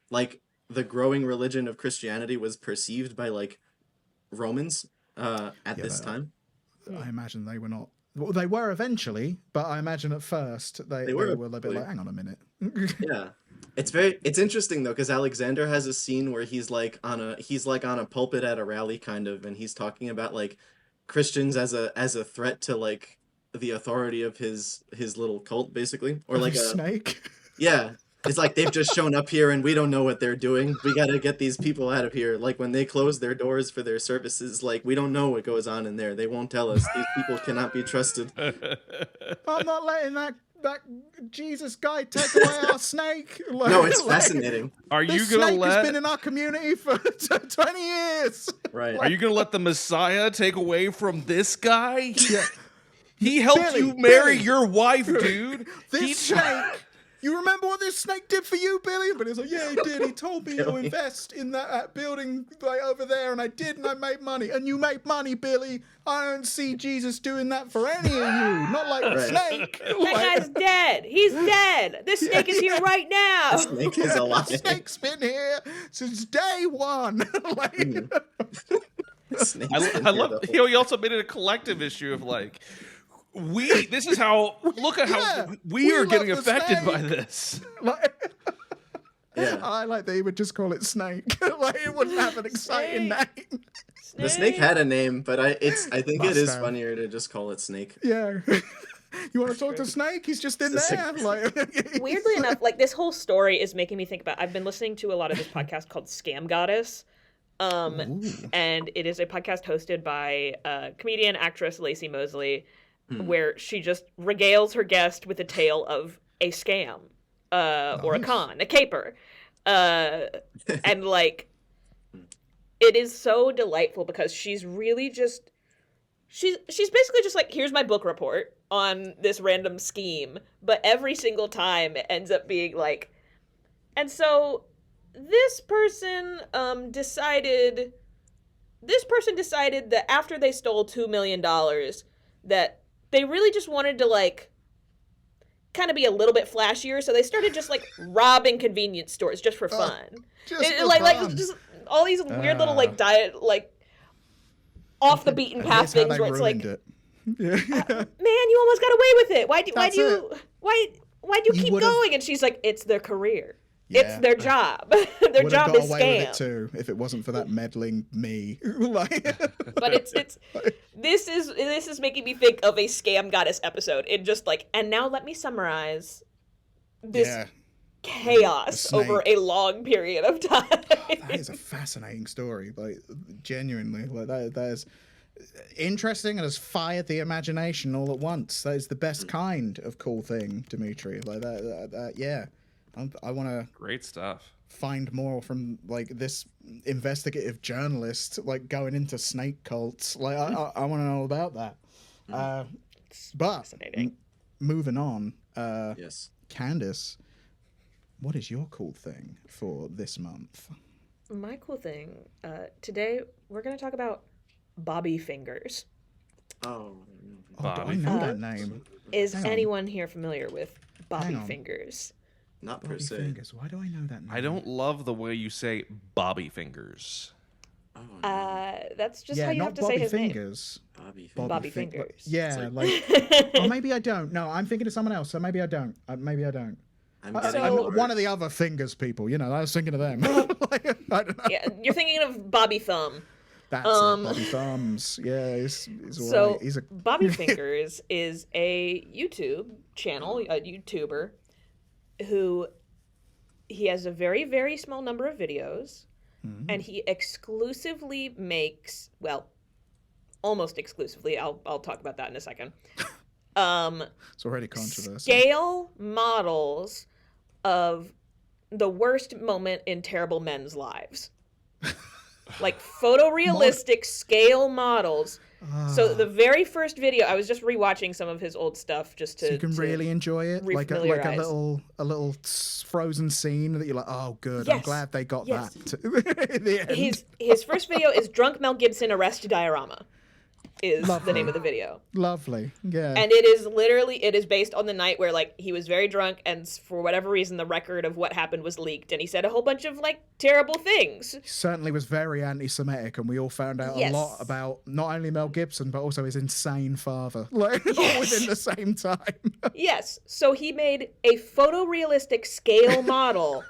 like the growing religion of Christianity was perceived by like Romans at this time. I imagine they were not. Well, they were eventually, but I imagine at first they were a bit like, hang on a minute. Yeah. It's interesting though, because Alexander has a scene where he's like on a pulpit at a rally kind of, and he's talking about like Christians as a threat to like the authority of his little cult, basically. Or like a snake. Yeah. It's like they've just shown up here and we don't know what they're doing. We gotta get these people out of here. Like when they close their doors for their services, like we don't know what goes on in there. They won't tell us. These people cannot be trusted. I'm not letting that Jesus guy take away our snake. Like, No, it's fascinating. Are you this gonna snake has let? been in our community for 20 years. Right. Are you gonna let the Messiah take away from this guy? He helped Billy, you marry Billy. your wife, dude. This snake. You remember what this snake did for you, Billy? But it's like, yeah, he did. He told me to Billy. invest in that building right over there, and I did, and I made money. And you made money, Billy. I don't see Jesus doing that for any of you. Not like the snake. That guy's dead. He's dead. This snake is here right now. The snake is alive. The snake's been here since day one. Like, The snake's I been love. here the You know, he also made it a collective issue of like, this is how. Look at how Yeah, we we are love getting the affected by snake. this. like, Yeah. I like that he would just call it Snake. Like, it wouldn't have an exciting name. The snake had a name, but I think Must it is have. funnier to just call it Snake. Yeah. You want to talk to Snake? He's just in It's the there. same. Like, Weirdly enough, like this whole story is making me think about. I've been listening to a lot of this podcast called Scam Goddess. And it is a podcast hosted by comedian actress Lacey Mosley, where she just regales her guest with a tale of a scam or a Nice. con, a caper. And like it is so delightful because she's really just she's basically just like, here's my book report on this random scheme, but every single time it ends up being like, and so this person decided that after they stole $2 million that they really just wanted to like kind of be a little bit flashier, so they started just like robbing convenience stores just for fun. just for like fun. just all these weird little like diet like off the beaten And path here's how things they where it's like, ruined it. Yeah. man, you almost got away with it. Why do That's you You keep would've- going? And she's like, it's their career. It's Yeah. their job. Their Would have job got is away with it scam. too if it wasn't for that meddling me. Like, But it's this is making me think of a Scam Goddess episode. It just like, and now let me summarize this yeah, chaos The snake. over a long period of time. that is a fascinating story. Like, genuinely, like that is interesting and has fired the imagination all at once. That is the best kind of cool thing, Demetri. Like that yeah. I want to Great stuff. find more from like this investigative journalist, like going into snake cults. Like I want to know about that. But Fascinating. moving on, Yes. Candace, what is your cool thing for this month? My cool thing today, we're going to talk about Bobby Fingers. Oh. Oh, do I Bobby know that Fingers. name? Is Hang on. anyone here familiar with Bobby Hang on. Fingers? Not per Bobby se. Fingers. Why do I know that name? I don't love the way you say Bobby Fingers. Oh, no. That's just Yeah, how you not have to Bobby say his Fingers. Bobby. Bobby Fin- Fingers. Yeah, like, name. or maybe I don't. No, I'm thinking of someone else. So maybe I don't. Maybe I don't. I'm I- getting I'm So- one of the other Fingers people. You know, I was thinking of them. Like, I don't know. Yeah, you're thinking of Bobby Thumb. That's it, Bobby Thumbs. Yeah, he's all So right. He's a Bobby Fingers is a YouTube channel, a YouTuber, who he has a very, very small number of videos, and he exclusively makes, well, almost exclusively. I'll talk about that in a second. It's already controversial. Scale models of the worst moment in terrible men's lives. Like photorealistic scale models. So the very first video, I was just rewatching some of his old stuff just to So you can really enjoy it, like a little frozen scene that you're like, oh, good. I'm Yes. glad they got Yes. that in the end. His first video is Drunk Mel Gibson Arrest Diorama. Is the name of the video. Lovely, yeah. And it is based on the night where like he was very drunk and for whatever reason the record of what happened was leaked and he said a whole bunch of like terrible things. He certainly was very anti-Semitic, and we all found out a lot about not only Mel Gibson but also his insane father, like all within the same time. Yes. So he made a photorealistic scale model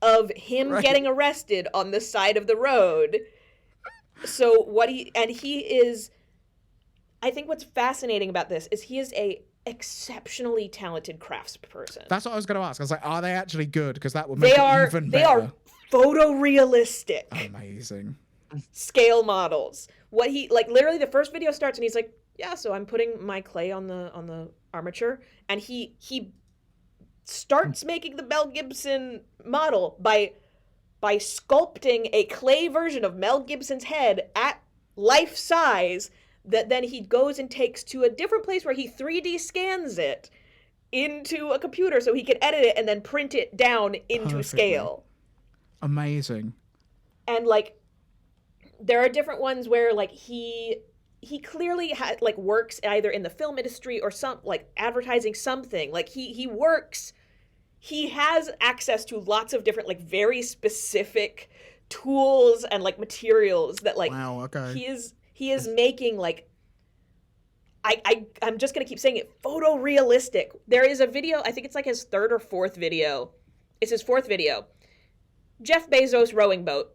of him getting arrested on the side of the road. So he is, I think what's fascinating about this is he is a exceptionally talented craftsperson. That's what I was going to ask. I was like, are they actually good? Because that would make it even better. They are photorealistic. Amazing. Scale models. What he like literally the first video starts and he's like, yeah, so I'm putting my clay on the armature, and he starts making the Mel Gibson model by sculpting a clay version of Mel Gibson's head at life size that then he goes and takes to a different place where he 3D scans it into a computer so he can edit it and then print it down into scale. Amazing. And like there are different ones where like he clearly like works either in the film industry or some like advertising something. Like he has access to lots of different, like, very specific tools and, like, materials that, like, he is making, like, I'm just going to keep saying it, photorealistic. There is a video, I think it's, like, his third or fourth video. It's his fourth video. Jeff Bezos rowing boat.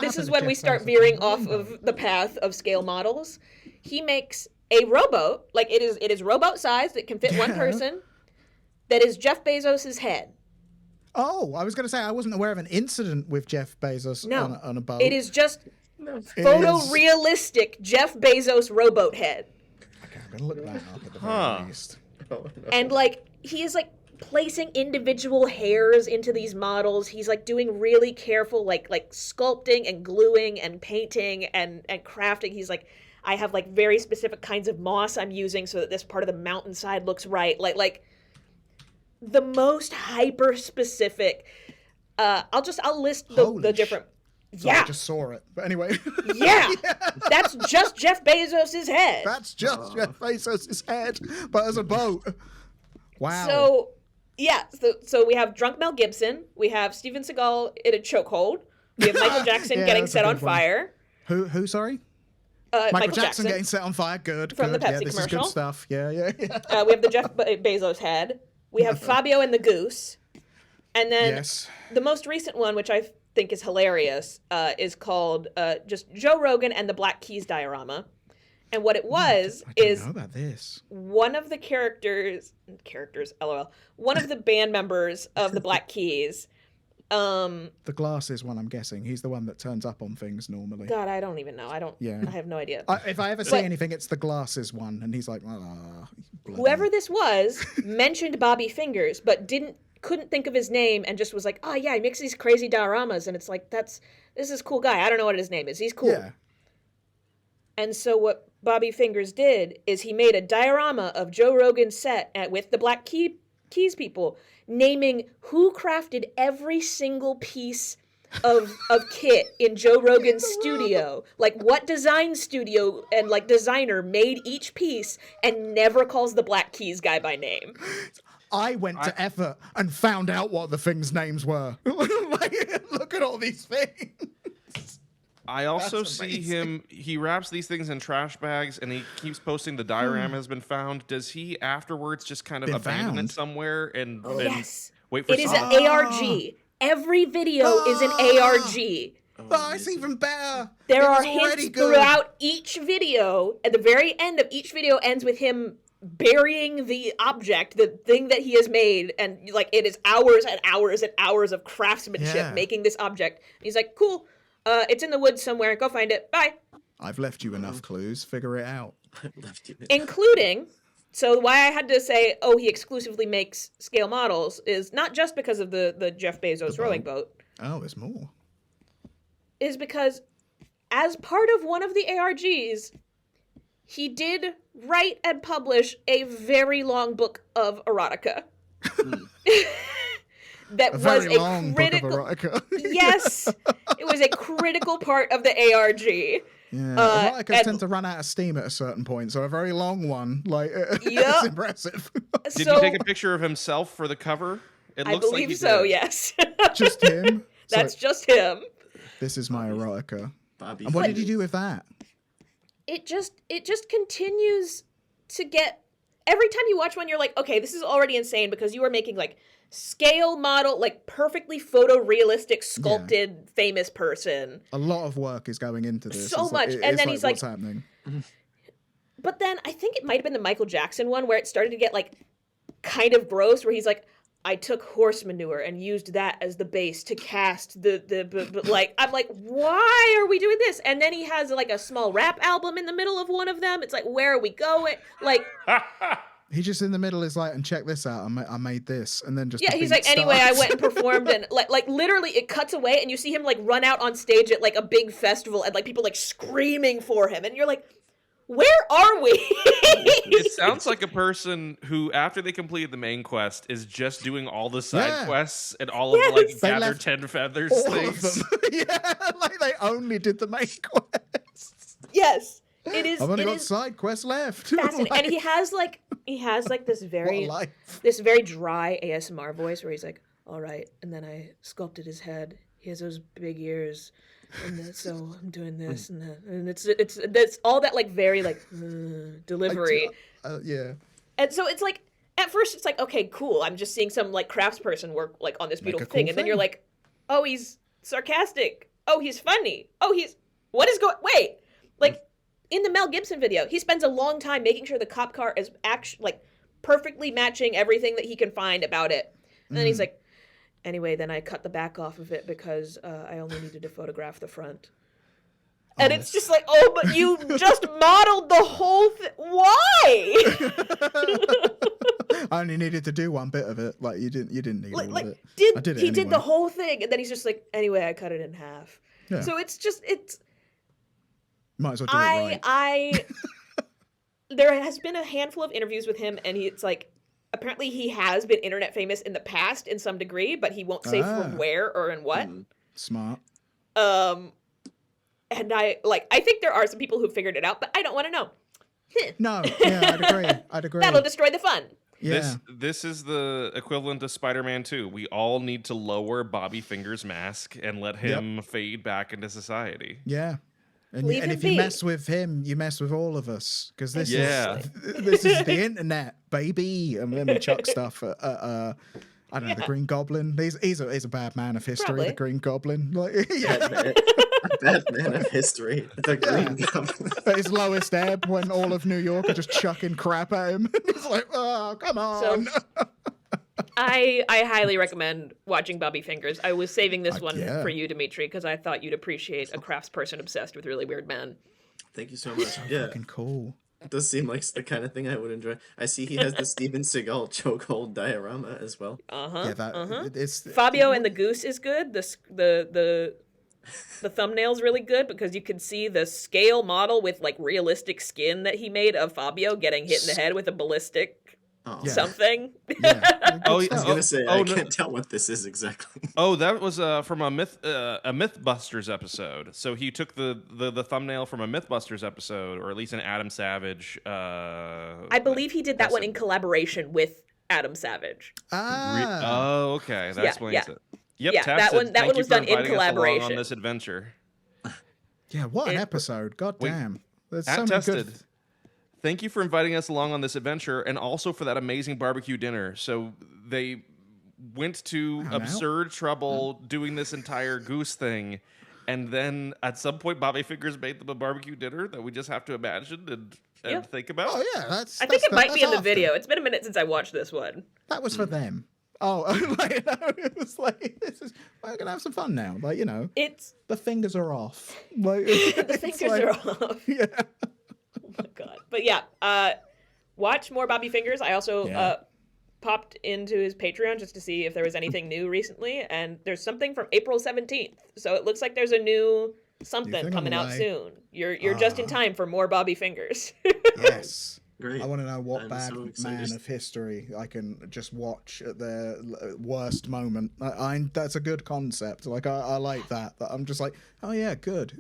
This is when we start veering off of the path of scale models. He makes a rowboat, like, it is rowboat sized, it can fit one person. That is Jeff Bezos' head. Oh, I was going to say, I wasn't aware of an incident with Jeff Bezos on a boat. It is just photorealistic Jeff Bezos rowboat head. Okay, I'm going to look that up at the very least. Oh, no. And, like, he is, like, placing individual hairs into these models. He's, like, doing really careful, like sculpting and gluing and painting and crafting. He's, like, I have, like, very specific kinds of moss I'm using so that this part of the mountainside looks right. Like the most hyper specific. I'll list the different. Sorry, I just saw it. But anyway. Yeah. That's just Jeff Bezos' head. That's just Jeff Bezos' head, but as a boat. Wow. So, yeah. So we have drunk Mel Gibson. We have Steven Seagal in a chokehold. We have Michael Jackson getting set on fire. Who? Sorry. Michael Jackson getting set on fire. Good. From good. The Pepsi this commercial. is good stuff. Yeah. We have the Jeff Bezos head. We have Fabio and the Goose. And then the most recent one, which I think is hilarious, is called just Joe Rogan and the Black Keys diorama. And what it was is know about this. One of the characters, LOL, one of the band members of the Black Keys. The glasses one, I'm guessing. He's the one that turns up on things normally. God, I don't even know. I have no idea. If I ever see anything, it's the glasses one. And he's like, whoever this was mentioned Bobby Fingers, but couldn't think of his name and just was like, oh yeah, he makes these crazy dioramas. And it's like, this is a cool guy. I don't know what his name is. He's cool. Yeah. And so what Bobby Fingers did is he made a diorama of Joe Rogan's set with the Black Keys people, naming who crafted every single piece of kit in Joe Rogan's studio. Like what design studio and like designer made each piece and never calls the Black Keys guy by name. I went to effort and found out what the things' names were. Like, look at all these things. I also see him, he wraps these things in trash bags and he keeps posting the diorama has been found. Does he afterwards just kind of abandon it somewhere and wait for it is an ARG. Every video is an ARG. Oh, it's even better. There are hints throughout each video. At the very end of each video ends with him burying the object, the thing that he has made, and like it is hours and hours and hours of craftsmanship making this object. And he's like, cool. It's in the woods somewhere. Go find it. Bye. I've left you enough clues. Figure it out. Left you. Including, so why I had to say, oh, he exclusively makes scale models is not just because of the Jeff Bezos rowing boat. Oh, there's more. Is because as part of one of the ARGs, he did write and publish a very long book of erotica. That was a long critical book of erotica. Yes, it was a critical part of the ARG. Yeah, erotica and- tend to run out of steam at a certain point, so a very long one, like, it's Yep. impressive. Did he take a picture of himself for the cover? It I looks like believe he so, did. yes. Just him. It's That's like, just him. this is my erotica. Bobby. And what did he do with that? It just continues to get, every time you watch one, you're like, okay, this is already insane because you are making like scale model, like perfectly photorealistic, sculpted, famous person. A lot of work is going into this. So It's like- much. it's And then he's like- what's happening? But then I think it might have been the Michael Jackson one where it started to get like kind of gross, where he's like, I took horse manure and used that as the base to cast but like, I'm like, why are we doing this? And then he has like a small rap album in the middle of one of them. It's like, where are we going? Like, He just in the middle is like, and check this out, I made this, and then just yeah, the he's beat like, anyway, I starts. went and performed, and like literally it cuts away and you see him like run out on stage at like a big festival and like people like screaming for him, and you're like, where are we? It sounds like a person who, after they completed the main quest, is just doing all the side Yeah. quests and all of the like Yes. They gather left 10 feathers all things. of them. Yeah, like they only did the main quest. Yes, it is. I've only It got is side quests left. fascinating, Like, and he has like this what a very life. dry ASMR voice where he's like, all right, and then I sculpted his head. He has those big ears, and so I'm doing this and that, and it's all that like very like delivery. Yeah. And so it's like, at first it's like, okay, cool. I'm just seeing some like craftsperson work like on this Make a beautiful cool thing. And then you're thing. like, oh, he's sarcastic. Oh, he's funny. Oh, what is going, wait, like in the Mel Gibson video, he spends a long time making sure the cop car is actually like perfectly matching everything that he can find about it. And then he's like, anyway, then I cut the back off of it because I only needed to photograph the front. And it's just like, oh, but you just modeled the whole thing. Why? I only needed to do one bit of it. Like you didn't need all of it. I did it he did the anyway. whole thing, and then he's just like, anyway, I cut it in half. Yeah. So it's Might as well do it right. there has been a handful of interviews with him, and it's like, apparently he has been internet famous in the past in some degree, but he won't say from where or in what. Smart. And I think there are some people who figured it out, but I don't want to know. No, yeah, I'd agree. That'll destroy the fun. Yeah. This is the equivalent of Spider-Man 2. We all need to lower Bobby Finger's mask and let him fade back into society. Yeah. And, Leave and him if you be. mess with him, you mess with all of us. Because this Yeah. this is the internet, baby. And then we chuck stuff at I don't know, the Green Goblin. He's a bad man of history, Probably. the Green Goblin. Like, yeah. Bad man of history. The Green Goblin. At his lowest ebb when all of New York are just chucking crap at him. He's like, oh, come on. So I highly recommend watching Bobby Fingers. I was saving this one yeah. for you, Demetri, because I thought you'd appreciate a craftsperson obsessed with really weird men. Thank you so much. Yeah, Fucking cool. it does seem like the kind of thing I would enjoy. I see he has the Steven Seagal chokehold diorama as well. Yeah, that it's Fabio and the Goose is good. The thumbnail's really good because you can see the scale model with like realistic skin that he made of Fabio getting hit in the head with a ballistic Oh, Yeah. something. yeah. Oh, I was gonna say I no. can't tell what this is exactly. Oh, that was from a MythBusters episode. So he took the thumbnail from a MythBusters episode, or at least an Adam Savage. I believe he did that one in collaboration with Adam Savage. Ah. Oh, okay, that Yeah, explains yeah. it. Yep, Yeah, Tab that said, one- that "Thank one you was for done in inviting us along collaboration." on this adventure." Yeah, what an It- episode. God Wait. damn. There's At so many Tested. good... Thank you for inviting us along on this adventure, and also for that amazing barbecue dinner. So they went to know. absurd trouble doing this entire goose thing, and then at some point, Bobby Fingers made them a barbecue dinner that we just have to imagine and Yep. think about. Oh, yeah, that's... I think it might be in the after. video. It's been a minute since I watched this one. That was for them. Oh, like, it was like we're gonna have some fun now. Like, you know, It's the fingers are off. Like the it's fingers like- are off. Yeah. Oh my god. But yeah, watch more Bobby Fingers. I also Yeah. popped into his Patreon just to see if there was anything new recently, and there's something from April 17th. So it looks like there's a new something thing on coming the out way. soon. You're just in Ah. time for more Bobby Fingers. Yes. Great. I want to know what I'm bad so excited. man of history I can just watch at their worst moment. That's a good concept. Like I like that. That I'm just like, oh yeah, good.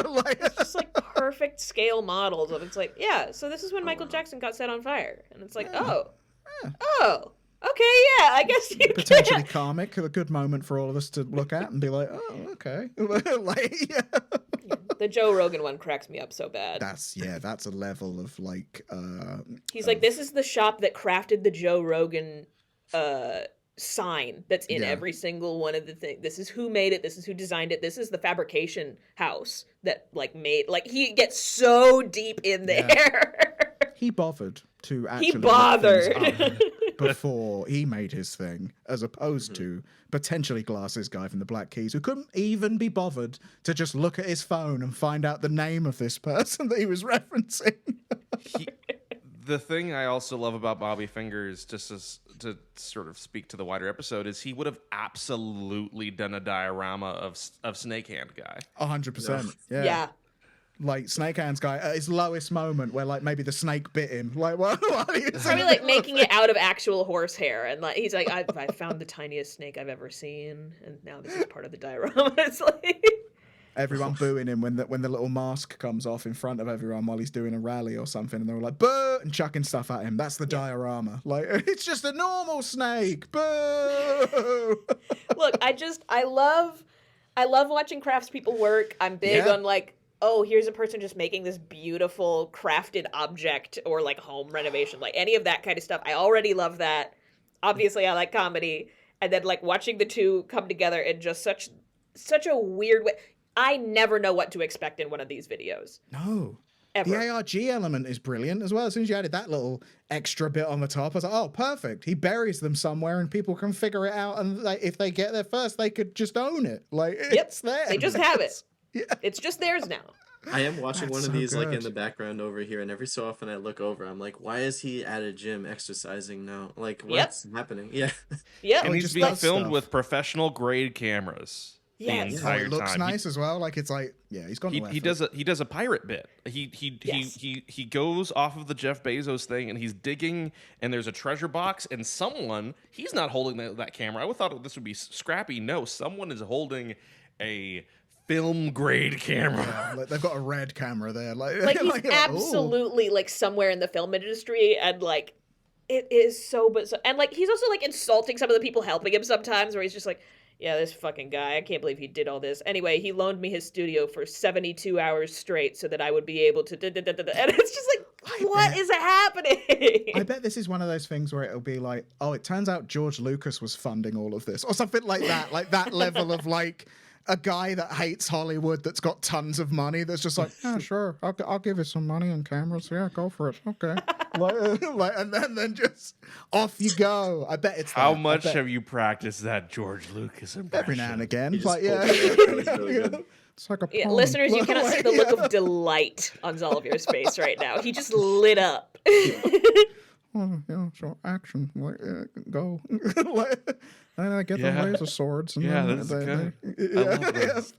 Like, Just like perfect scale models of it's like, yeah, so this is when Michael wow. Jackson got set on fire. And it's like, Yeah. oh, okay, yeah, I guess you potentially can. comic, a good moment for all of us to look at and be like, oh, okay. Like, yeah. The Joe Rogan one cracks me up so bad. That's a level of like He's like, this is the shop that crafted the Joe Rogan sign that's in Yeah. every single one of the things. This is who made it. This is who designed it. This is the fabrication house that like made, like he gets so deep in there. he bothered to actually look bothered. things up before he made his thing, as opposed to potentially Glasses guy from the Black Keys who couldn't even be bothered to just look at his phone and find out the name of this person that he was referencing. The thing I also love about Bobby Fingers, just as to sort of speak to the wider episode, is he would have absolutely done a diorama of Snake Hand Guy. 100%. Yeah. Yeah. Like Snake Hands guy at his lowest moment where like maybe the snake bit him. Like what he was Probably like making it out of actual horsehair, and like he's like, I found the tiniest snake I've ever seen, and now this is part of the diorama. It's like everyone booing him when the little mask comes off in front of everyone while he's doing a rally or something, and they're all like boo and chucking stuff at him. That's the diorama. Like it's just a normal snake. Boo. look, I love watching craftspeople work. I'm big Yeah. on like, oh, here's a person just making this beautiful crafted object or like home renovation, like any of that kind of stuff. I already love that. Obviously, I like comedy, and then like watching the two come together in just such a weird way. I never know what to expect in one of these videos. No. Ever. The ARG element is brilliant as well. As soon as you added that little extra bit on the top, I was like, oh, perfect. He buries them somewhere and people can figure it out. And like, if they get there first, they could just own it. Like, it's there. They just have it. Yeah. It's just theirs now. I am watching That's one of so these like in good. the background over here, and every so often I look over. I'm like, why is he at a gym exercising now? Like, what's happening? Yeah. Yep. And he he's just being does filmed stuff. with professional grade cameras the Yes. Oh, entire it looks time. nice as well. Like it's like, yeah, he's got no He effort. does a pirate bit. Yes. He goes off of the Jeff Bezos thing and he's digging and there's a treasure box and he's not holding that camera. I would thought this would be Scrappy. No, someone is holding a film grade camera. Yeah, like, they've got a red camera there. Like Like he's like, ooh. absolutely like somewhere in the film industry, and like it is so, but so, and like he's also like insulting some of the people helping him sometimes, where he's just like, yeah, this fucking guy, I can't believe he did all this. Anyway, he loaned me his studio for 72 hours straight so that I would be able to and it's just like, what is happening? I bet this is one of those things where it'll be like, oh, it turns out George Lucas was funding all of this, or something like that. Like that level of like a guy that hates Hollywood that's got tons of money that's just like, yeah, sure, I'll give you some money and cameras. Yeah, go for it. Okay. like, and then just off you go. I bet it's How that. I much bet have you practiced that George Lucas impression? every now and again. He just Like, yeah. pulled it out. It was really good. It's like a Yeah, poem. listeners, you cannot see the look Yeah. of delight on Xalavier's face right now. He just lit up. Oh, yeah, so action, like, go. Like, and I get Yeah. the laser swords. And Yeah, then that's they, good. they- I love this.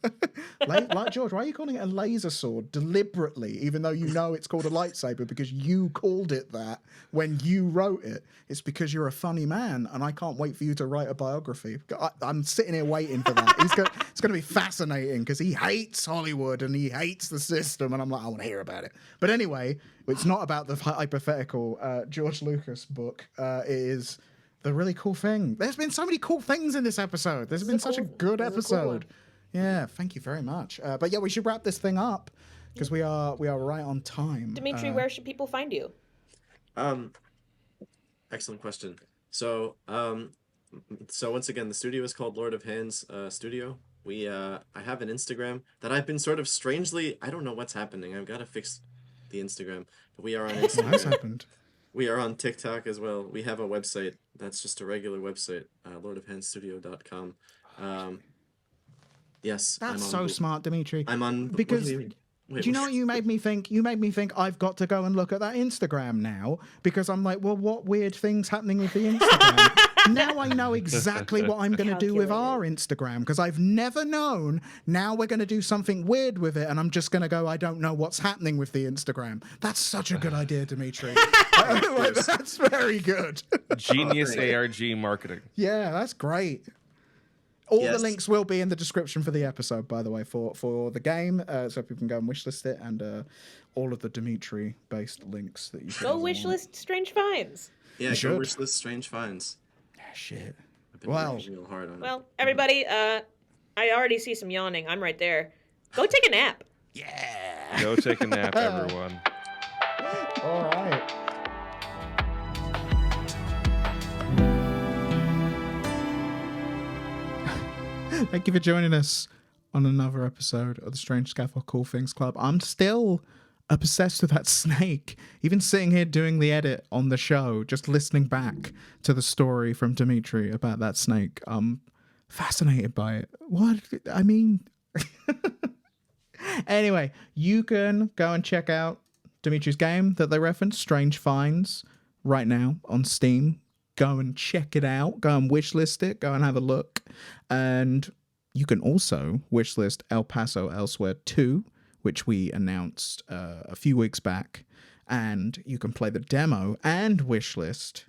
like, George, why are you calling it a laser sword deliberately, even though you know it's called a lightsaber because you called it that when you wrote it? It's because you're a funny man, and I can't wait for you to write a biography. I'm sitting here waiting for that. It's going to be fascinating because he hates Hollywood and he hates the system, and I'm like, I want to hear about it. But anyway, it's not about the hypothetical George Lucas book. It is the really cool thing. There's been so many cool things in this episode. There's been such a good this is a cool episode. Yeah, thank you very much. But yeah, we should wrap this thing up because we are right on time. Demetri, where should people find you? Excellent question. So once again, the studio is called Lord of Hands Studio. I have an Instagram that I've been sort of strangely, I don't know what's happening. I've got to fix the Instagram, but we are on What's Instagram. happened? We are on TikTok as well. We have a website that's just a regular website, lordofhandstudio.com. Yes, That's so smart, Demetri. I'm on. What Because do you mean? Wait, do you know what you made me think? You made me think I've got to go and look at that Instagram now because I'm like, well, what weird things happening with the Instagram? Now I know exactly what I'm going to do with our Instagram because I've never known. Now we're going to do something weird with it, and I'm just going to go, I don't know what's happening with the Instagram. That's such a good idea, Demetri. That's very good. Genius ARG marketing. Yeah, that's great. All the Yes. links will be in the description for the episode, by the way, for the game, so people can go and wishlist it, and all of the Demetri-based links that you Go wishlist Strange Finds. Yeah, You go should. wish list Strange Finds. Shit. I've been Wow. working real hard on it. Well, everybody, I already see some yawning. I'm right there. Go take a nap. Yeah. Go take a nap, everyone. All right. Thank you for joining us on another episode of the Strange Scaffold Cool Things Club. I'm still obsessed with that snake. Even sitting here doing the edit on the show, just listening back to the story from Demetri about that snake. I'm fascinated by it. What? I mean... Anyway, you can go and check out Demetri's game that they referenced, Strange Finds, right now on Steam. Go and check it out. Go and wishlist it. Go and have a look. And you can also wishlist El Paso Elsewhere 2, which we announced a few weeks back. And you can play the demo and wishlist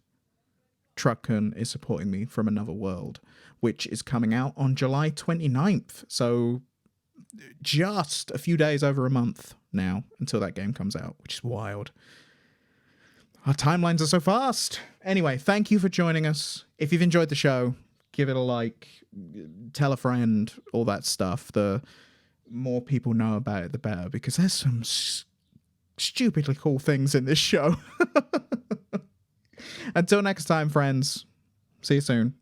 Truckun is Supporting Me from Another World, which is coming out on July 29th. So just a few days over a month now until that game comes out, which is wild. Our timelines are so fast. Anyway, thank you for joining us. If you've enjoyed the show, give it a like, tell a friend, all that stuff. The more people know about it, the better, because there's some stupidly cool things in this show. Until next time, friends. See you soon.